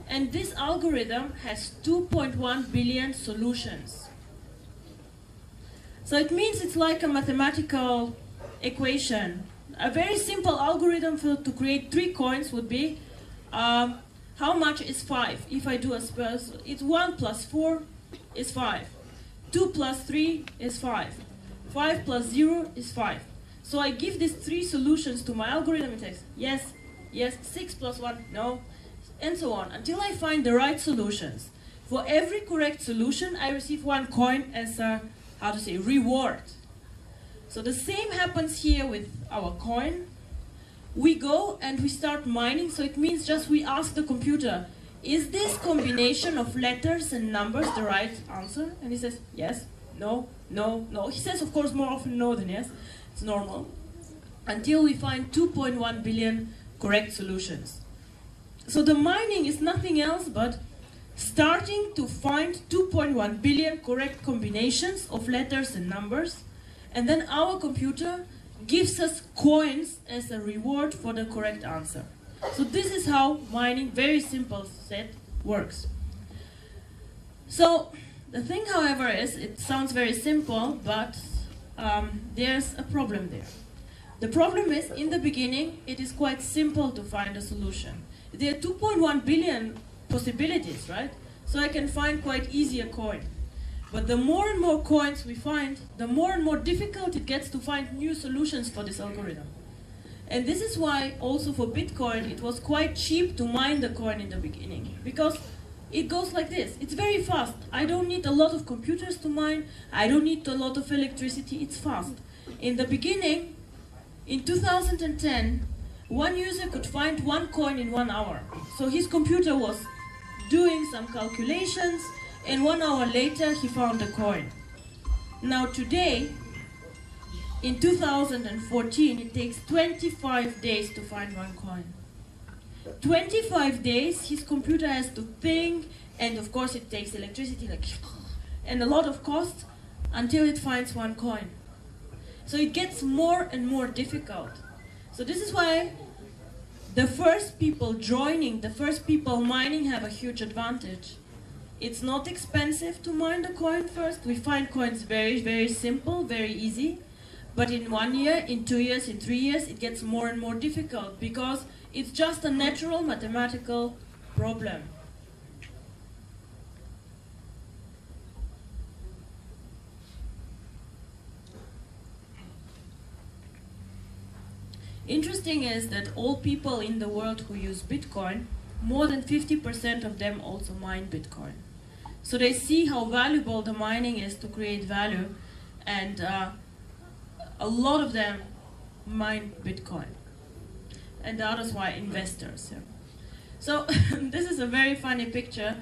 and this algorithm has 2.1 billion solutions. So it means it's like a mathematical equation. A very simple algorithm to create 3 coins would be how much is 5? If I do a spurs, it's 1 plus 4 is 5. 2 plus 3 is 5. 5 plus 0 is 5. So I give these 3 solutions to my algorithm. It says yes, yes, 6 plus 1, no, and so on, until I find the right solutions. For every correct solution, I receive 1 coin as a, how to say, reward. So the same happens here with our coin. We go and we start mining, so it means just we ask the computer, is this combination of letters and numbers the right answer? And he says, yes, no, no, no. He says, of course, more often no than yes. It's normal. Until we find 2.1 billion correct solutions. So the mining is nothing else but starting to find 2.1 billion correct combinations of letters and numbers. And then our computer gives us coins as a reward for the correct answer. So this is how mining, very simple set, works. So the thing, however, is it sounds very simple, but there's a problem there. The problem is, in the beginning, it is quite simple to find a solution. There are 2.1 billion possibilities, right? So I can find quite easy a coin. But the more and more coins we find, the more and more difficult it gets to find new solutions for this algorithm. And this is why also for Bitcoin it was quite cheap to mine the coin in the beginning, because it goes like this. It's very fast. I don't need a lot of computers to mine. I don't need a lot of electricity. It's fast. In the beginning, in 2010, one user could find 1 coin in 1 hour. So his computer was doing some calculations, and 1 hour later he found a coin. Now today, in 2014, it takes 25 days to find 1 coin. 25 days, his computer has to think, and of course it takes electricity, like, and a lot of cost, until it finds 1 coin. So it gets more and more difficult. So this is why the first people joining, the first people mining have a huge advantage. It's not expensive to mine the coin first. We find coins very, very simple, very easy. But in 1 year, in 2 years, in 3 years, it gets more and more difficult because it's just a natural mathematical problem. Interesting is that all people in the world who use Bitcoin, more than 50% of them also mine Bitcoin. So they see how valuable the mining is to create value, and a lot of them mine Bitcoin. And the others were investors. Yeah. So this is a very funny picture.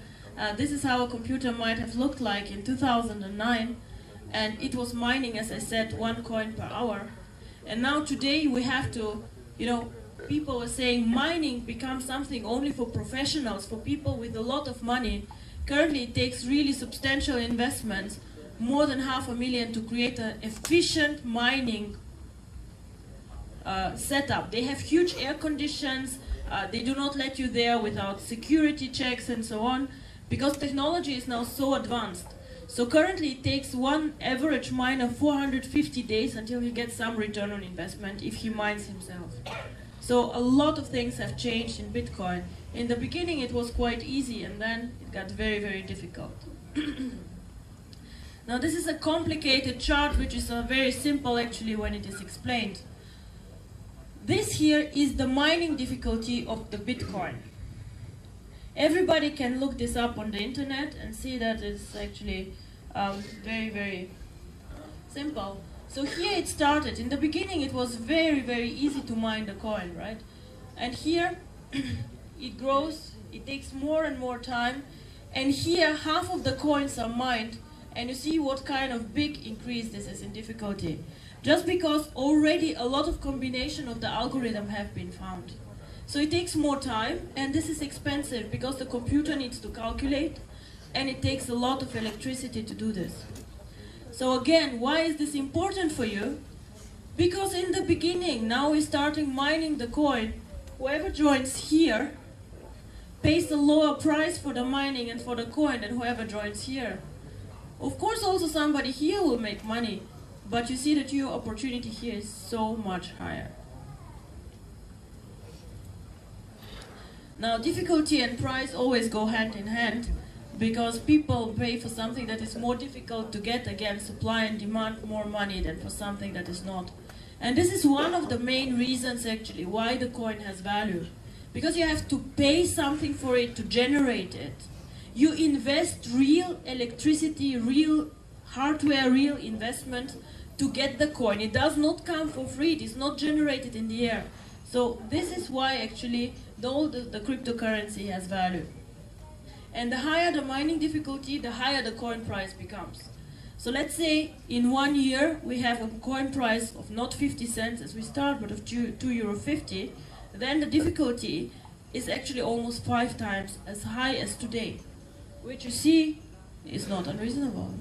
This is how a computer might have looked like in 2009. And it was mining, as I said, 1 coin per hour. And now today we have to, people are saying mining becomes something only for professionals, for people with a lot of money. Currently it takes really substantial investments, more than $500,000 to create an efficient mining setup. They have huge air conditions, they do not let you there without security checks and so on, because technology is now so advanced. So currently it takes one average miner 450 days until he gets some return on investment if he mines himself. So a lot of things have changed in Bitcoin. In the beginning it was quite easy, and then it got very, very difficult. Now this is a complicated chart, which is very simple actually when it is explained. This here is the mining difficulty of the Bitcoin. Everybody can look this up on the internet and see that it's actually very, very simple. So here it started. In the beginning it was very, very easy to mine the coin, right? And here it grows, it takes more and more time, and here half of the coins are mined, and you see what kind of big increase this is in difficulty. Just because already a lot of combination of the algorithm have been found. So it takes more time, and this is expensive because the computer needs to calculate, and it takes a lot of electricity to do this. So again, why is this important for you? Because in the beginning, now we're starting mining the coin. Whoever joins here pays a lower price for the mining and for the coin than whoever joins here. Of course, also somebody here will make money, but you see that your opportunity here is so much higher. Now, difficulty and price always go hand in hand, because people pay for something that is more difficult to get. Again, supply and demand more money than for something that is not. And this is one of the main reasons actually why the coin has value. Because you have to pay something for it to generate it. You invest real electricity, real hardware, real investment to get the coin. It does not come for free, it is not generated in the air. So this is why actually the cryptocurrency has value. And the higher the mining difficulty, the higher the coin price becomes. So let's say in 1 year we have a coin price of not 50 cents as we start, but of €2.50, then the difficulty is actually almost 5 times as high as today, which you see is not unreasonable.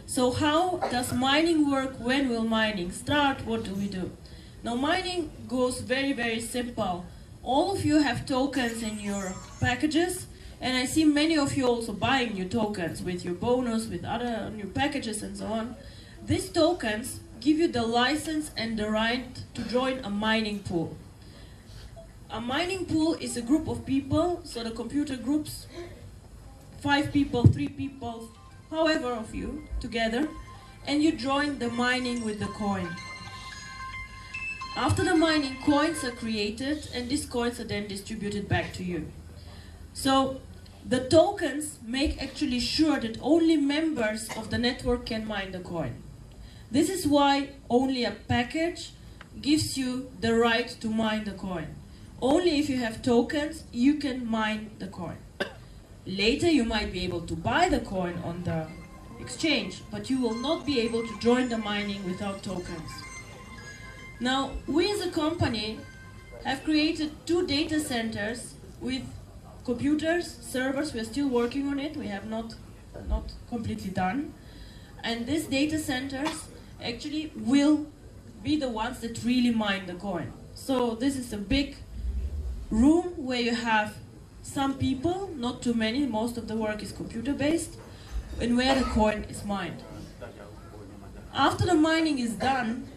So how does mining work? When will mining start? What do we do? Now mining goes very, very simple. All of you have tokens in your packages, and I see many of you also buying new tokens with your bonus, with other new packages and so on. These tokens give you the license and the right to join a mining pool. A mining pool is a group of people, so the computer groups 5 people, 3 people, however of you, together, and you join the mining with the coin. After the mining, coins are created, and these coins are then distributed back to you. So the tokens make actually sure that only members of the network can mine the coin. This is why only a package gives you the right to mine the coin. Only if you have tokens, you can mine the coin. Later you might be able to buy the coin on the exchange, but you will not be able to join the mining without tokens. Now, we as a company have created 2 data centers with computers, servers. We're still working on it. We have not completely done. And these data centers actually will be the ones that really mine the coin. So this is a big room where you have some people, not too many, most of the work is computer-based, and where the coin is mined. After the mining is done,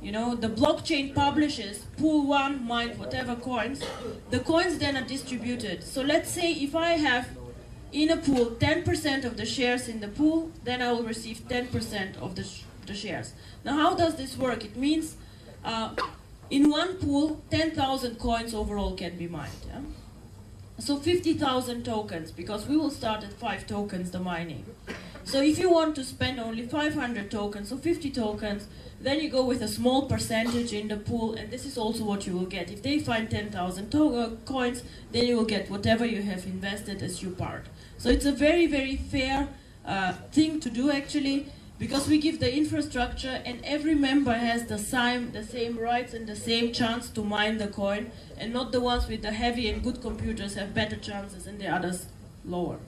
you know, the blockchain publishes pool 1, mine whatever coins. The coins then are distributed. So let's say if I have in a pool 10% of the shares in the pool, then I will receive 10% of the shares. Now how does this work? It means in one pool 10,000 coins overall can be mined. Yeah? So 50,000 tokens, because we will start at 5 tokens the mining. So if you want to spend only 500 tokens or 50 tokens, then you go with a small percentage in the pool, and this is also what you will get. If they find 10,000 coins, then you will get whatever you have invested as your part. So it's a very, very fair thing to do actually, because we give the infrastructure and every member has the same rights and the same chance to mine the coin, and not the ones with the heavy and good computers have better chances and the others lower.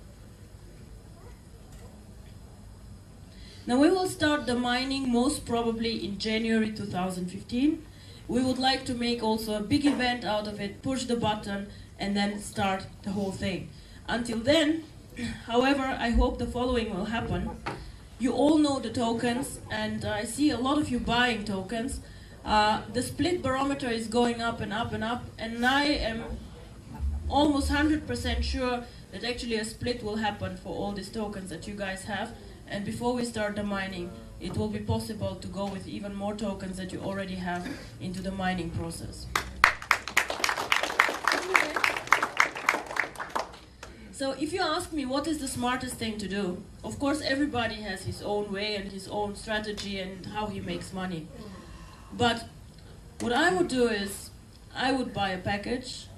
Now we will start the mining most probably in January 2015. We would like to make also a big event out of it, push the button, and then start the whole thing. Until then, however, I hope the following will happen. You all know the tokens, and I see a lot of you buying tokens. The split barometer is going up and up and up, and I am almost 100% sure that actually a split will happen for all these tokens that you guys have. And before we start the mining, it will be possible to go with even more tokens that you already have into the mining process. So if you ask me what is the smartest thing to do, of course everybody has his own way and his own strategy and how he makes money. But what I would do is, I would buy a package,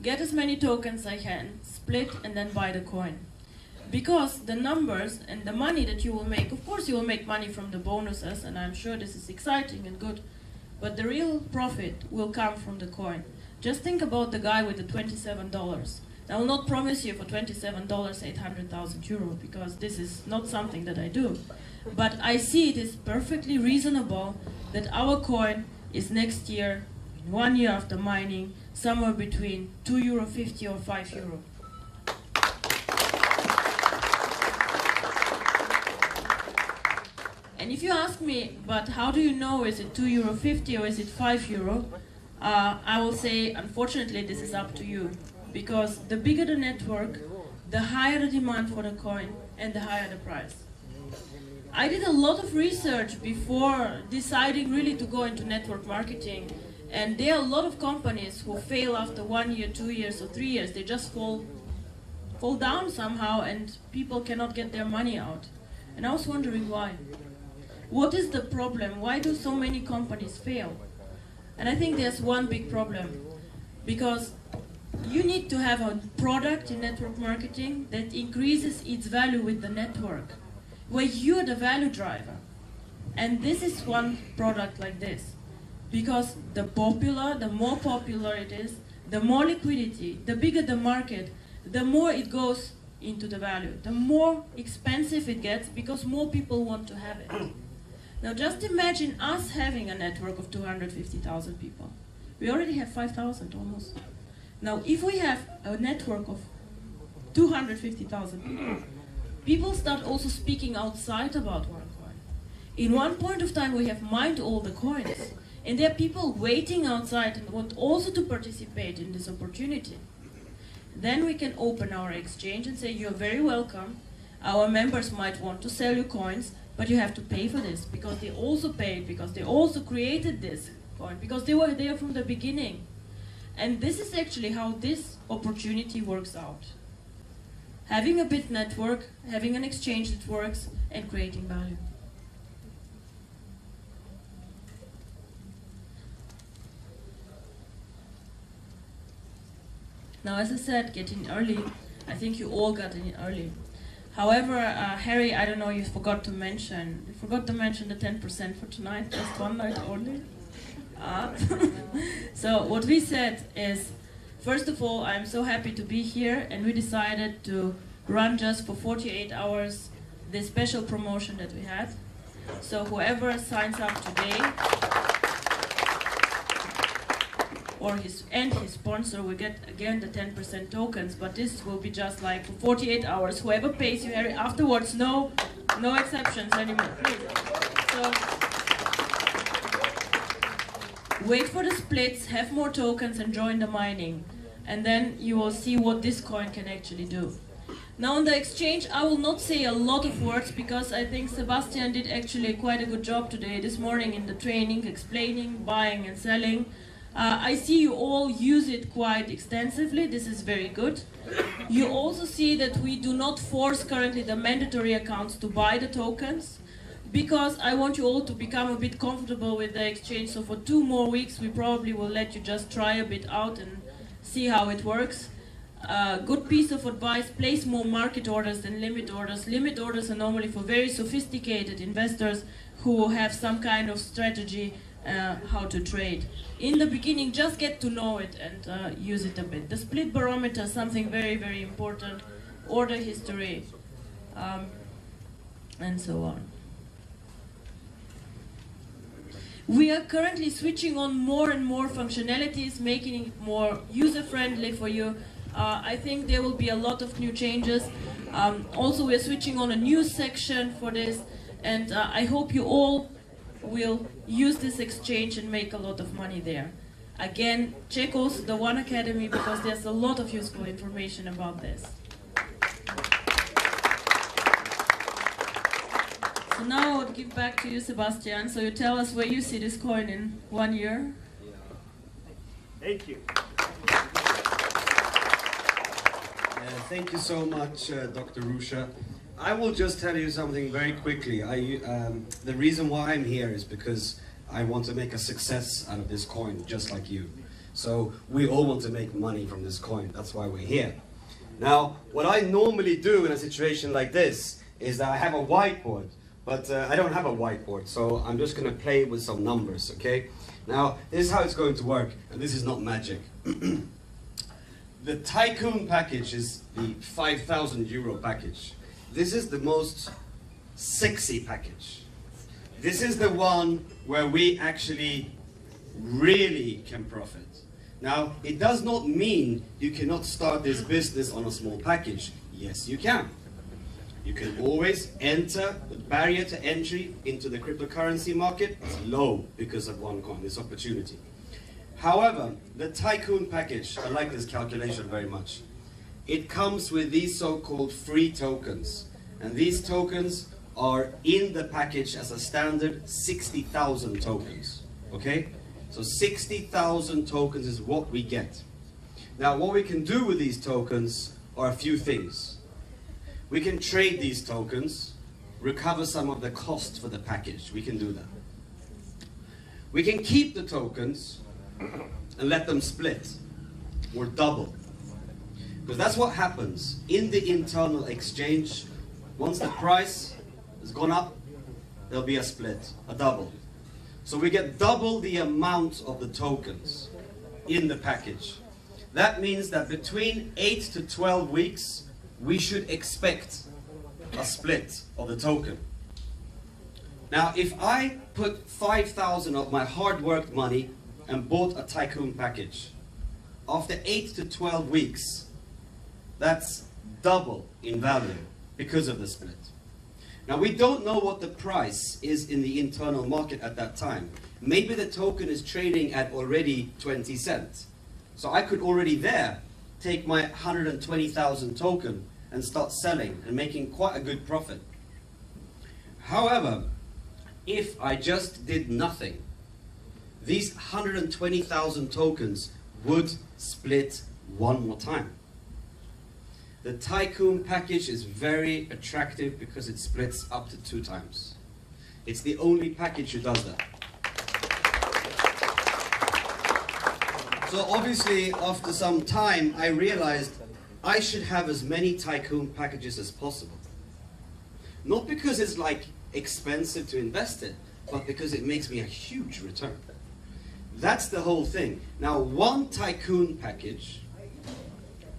get as many tokens I can, split, and then buy the coin. Because the numbers and the money that you will make, of course you will make money from the bonuses, and I'm sure this is exciting and good, but the real profit will come from the coin. Just think about the guy with the $27. I will not promise you for $27 800,000 euro, because this is not something that I do. But I see it is perfectly reasonable that our coin is next year, 1 year after mining, somewhere between €2.50 or €5. And if you ask me, but how do you know, is it €2.50 or is it €5? I will say, unfortunately, this is up to you. Because the bigger the network, the higher the demand for the coin and the higher the price. I did a lot of research before deciding really to go into network marketing. And there are a lot of companies who fail after 1 year, 2 years, or 3 years. They just fall down somehow and people cannot get their money out. And I was wondering why. What is the problem? Why do so many companies fail? And I think there's one big problem. Because you need to have a product in network marketing that increases its value with the network, where you're the value driver. And this is one product like this. Because the more popular it is, the more liquidity, the bigger the market, the more it goes into the value. The more expensive it gets because more people want to have it. Now just imagine us having a network of 250,000 people. We already have 5,000 almost. Now, if we have a network of 250,000 people, people start also speaking outside about OneCoin. In one point of time, we have mined all the coins, and there are people waiting outside and want also to participate in this opportunity. Then we can open our exchange and say, you're very welcome. Our members might want to sell you coins, but you have to pay for this, because they also paid, because they also created this coin, because they were there from the beginning. And this is actually how this opportunity works out. Having a bit network, having an exchange that works, and creating value. Now, as I said, get in early. I think you all got in early. However, Harry, I don't know, you forgot to mention the 10% for tonight, just one night only. So what we said is, first of all, I'm so happy to be here, and we decided to run just for 48 hours this special promotion that we had. So whoever signs up today, or his sponsor, will get again the 10% tokens, but this will be just like for 48 hours. Whoever pays you, Harry, afterwards, no exceptions anymore, please. So, wait for the splits, have more tokens, and join the mining. And then you will see what this coin can actually do. Now on the exchange, I will not say a lot of words, because I think Sebastian did actually quite a good job today, this morning in the training, explaining, buying and selling. I see you all use it quite extensively. This is very good. You also see that we do not force currently the mandatory accounts to buy the tokens, because I want you all to become a bit comfortable with the exchange. So for 2 more weeks, we probably will let you just try a bit out and see how it works. Good piece of advice, place more market orders than limit orders. Limit orders are normally for very sophisticated investors who have some kind of strategy how to trade. In the beginning, just get to know it and use it a bit. The split barometer, something very, very important. Order history, and so on. We are currently switching on more and more functionalities, making it more user-friendly for you. I think there will be a lot of new changes. Also, we are switching on a news section for this, and I hope you all will use this exchange and make a lot of money there. Again, check also the One Academy, because there's a lot of useful information about this. So now I would give back to you, Sebastian. So you tell us where you see this coin in 1 year. Thank you. Thank you so much, Dr. Ruja. I will just tell you something very quickly. The reason why I'm here is because I want to make a success out of this coin, just like you. So we all want to make money from this coin. That's why we're here. Now, what I normally do in a situation like this is that I have a whiteboard, but I don't have a whiteboard, so I'm just going to play with some numbers, okay? Now, this is how it's going to work, and this is not magic. The Tycoon package is the 5,000 euro package. This is the most sexy package. This is the one where we actually really can profit. Now, it does not mean you cannot start this business on a small package. Yes, you can. You can always enter. The barrier to entry into the cryptocurrency market is low because of OneCoin, this opportunity. However, the Tycoon package, I like this calculation very much. It comes with these so-called free tokens. And these tokens are in the package as a standard 60,000 tokens. Okay? So 60,000 tokens is what we get. Now, what we can do with these tokens are a few things. We can trade these tokens, recover some of the cost for the package. We can do that. We can keep the tokens and let them split or double. Because that's what happens in the internal exchange. Once the price has gone up, there'll be a split, a double. So we get double the amount of the tokens in the package. That means that between 8 to 12 weeks, we should expect a split of the token. Now, if I put 5,000 of my hard-worked money and bought a Tycoon package, after 8 to 12 weeks, that's double in value because of the split. Now, we don't know what the price is in the internal market at that time. Maybe the token is trading at already 20 cents. So I could already there take my 120,000 token and start selling and making quite a good profit. However, if I just did nothing, these 120,000 tokens would split one more time. The Tycoon package is very attractive because it splits up to 2 times. It's the only package that does that. So obviously, after some time, I realized I should have as many Tycoon packages as possible. Not because it's like expensive to invest in, but because it makes me a huge return. That's the whole thing. Now, one Tycoon package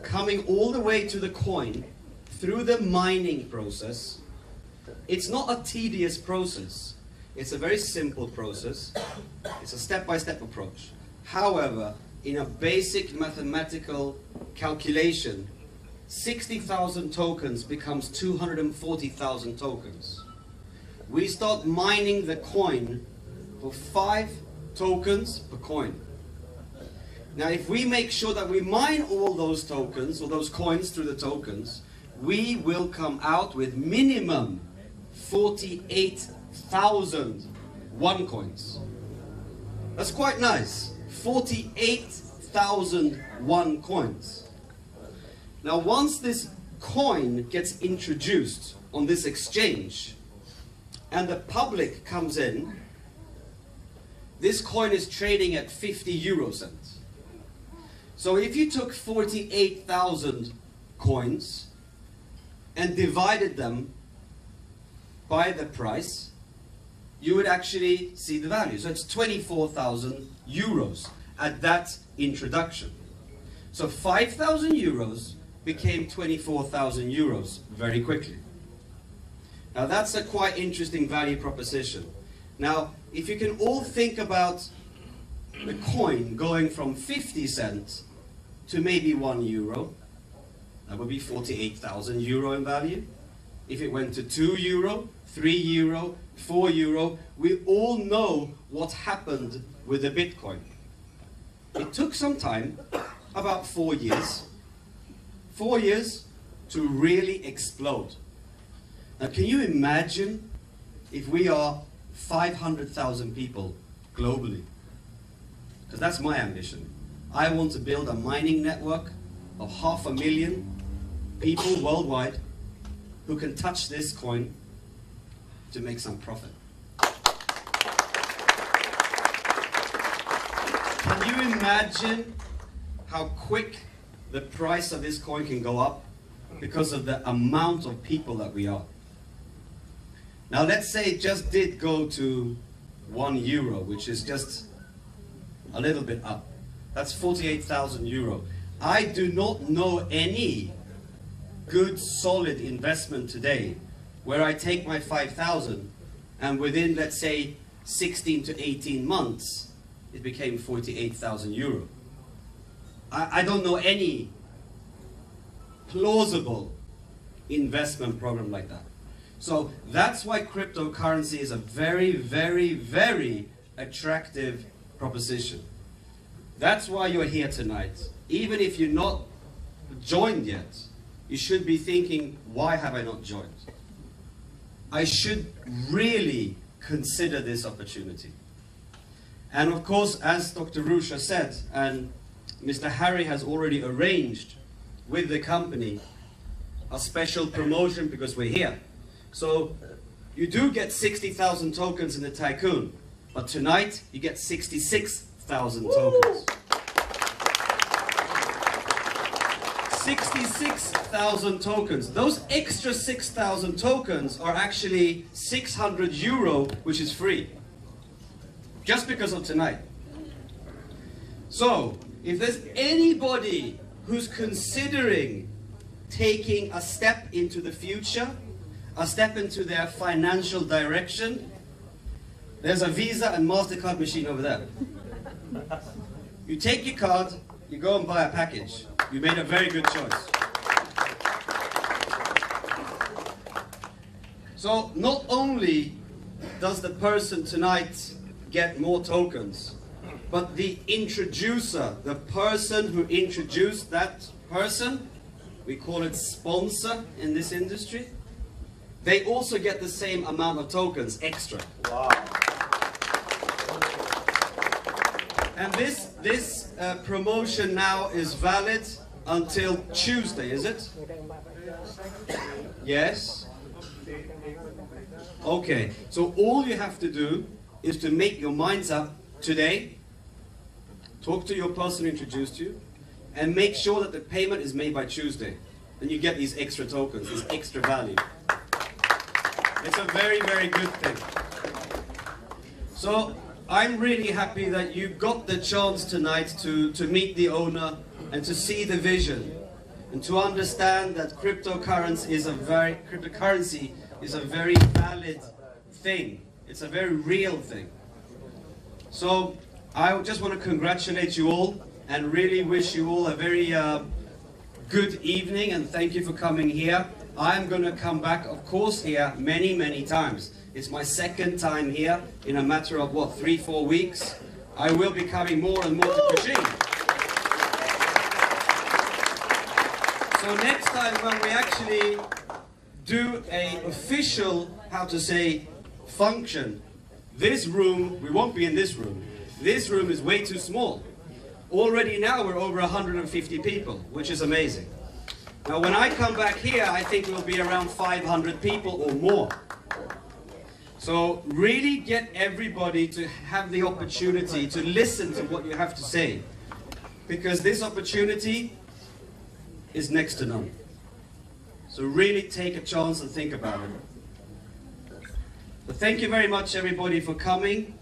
coming all the way to the coin through the mining process, it's not a tedious process. It's a very simple process. It's a step-by-step approach. However, in a basic mathematical calculation, 60,000 tokens becomes 240,000 tokens. We start mining the coin for 5 tokens per coin. Now, if we make sure that we mine all those tokens, or those coins through the tokens, we will come out with minimum 48,000 OneCoins. That's quite nice. 48,000 OneCoins. Now, once this coin gets introduced on this exchange, and the public comes in, this coin is trading at 50 euro cents. So if you took 48,000 coins and divided them by the price, you would actually see the value. So it's 24,000 euros at that introduction. So 5,000 euros became 24,000 euros very quickly. Now that's a quite interesting value proposition. Now, if you can all think about the coin going from 50 cents to maybe 1 euro, that would be 48,000 euro in value. If it went to 2 euro, 3 euro, 4 euro, we all know what happened with the Bitcoin. It took some time, about 4 years. 4 years to really explode. Now, can you imagine if we are 500,000 people globally? Because that's my ambition. I want to build a mining network of 500,000 people worldwide who can touch this coin to make some profit. Can you imagine how quick the price of this coin can go up because of the amount of people that we are? Now let's say it just did go to €1, which is just a little bit up. That's 48,000 euro. I do not know any good solid investment today where I take my 5,000 and within, let's say, 16 to 18 months it became 48,000 euro. I don't know any plausible investment program like that. So that's why cryptocurrency is a very, very, very attractive proposition. That's why you're here tonight. Even if you're not joined yet, you should be thinking, why have I not joined? I should really consider this opportunity. And of course, as Dr. Ruja said, and Mr. Harry has already arranged with the company a special promotion because we're here. So you do get 60,000 tokens in the Tycoon, but tonight you get 66,000 tokens. 66,000 tokens. Those extra 6,000 tokens are actually 600 euro, which is free. Just because of tonight. So, if there's anybody who's considering taking a step into the future, a step into their financial direction, there's a Visa and MasterCard machine over there. You take your card, you go and buy a package. You made a very good choice. So not only does the person tonight get more tokens, but the introducer, the person who introduced that person, we call it sponsor in this industry, they also get the same amount of tokens extra. Wow. And this promotion now is valid until Tuesday, is it? Yes? Okay, so all you have to do is to make your minds up today, talk to your person who introduced you, and make sure that the payment is made by Tuesday. And you get these extra tokens, this extra value. It's a very, very good thing. So I'm really happy that you got the chance tonight to meet the owner and to see the vision and to understand that cryptocurrency is a very valid thing. It's a very real thing. So I just want to congratulate you all and really wish you all a very good evening, and thank you for coming here. I'm going to come back, of course, here many, many times. It's my second time here in a matter of, what, 3-4 weeks. I will be coming more and more to Beijing. So next time when we actually do an official, how to say, function, this room, we won't be in this room. This room is way too small. Already now we're over 150 people, which is amazing. Now when I come back here, I think we'll be around 500 people or more. So really get everybody to have the opportunity to listen to what you have to say. Because this opportunity is next to none. So really take a chance and think about it. But thank you very much everybody for coming.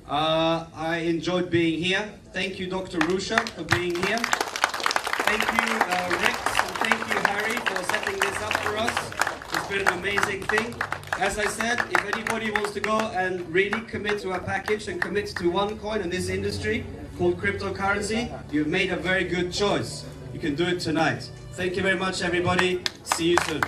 I enjoyed being here. Thank you Dr. Ruja for being here. Thank you Rex and thank you Harry for setting this up for us. It's been an amazing thing. As I said, if anybody wants to go and really commit to a package and commit to OneCoin in this industry called cryptocurrency, you've made a very good choice. You can do it tonight. Thank you very much everybody. See you soon.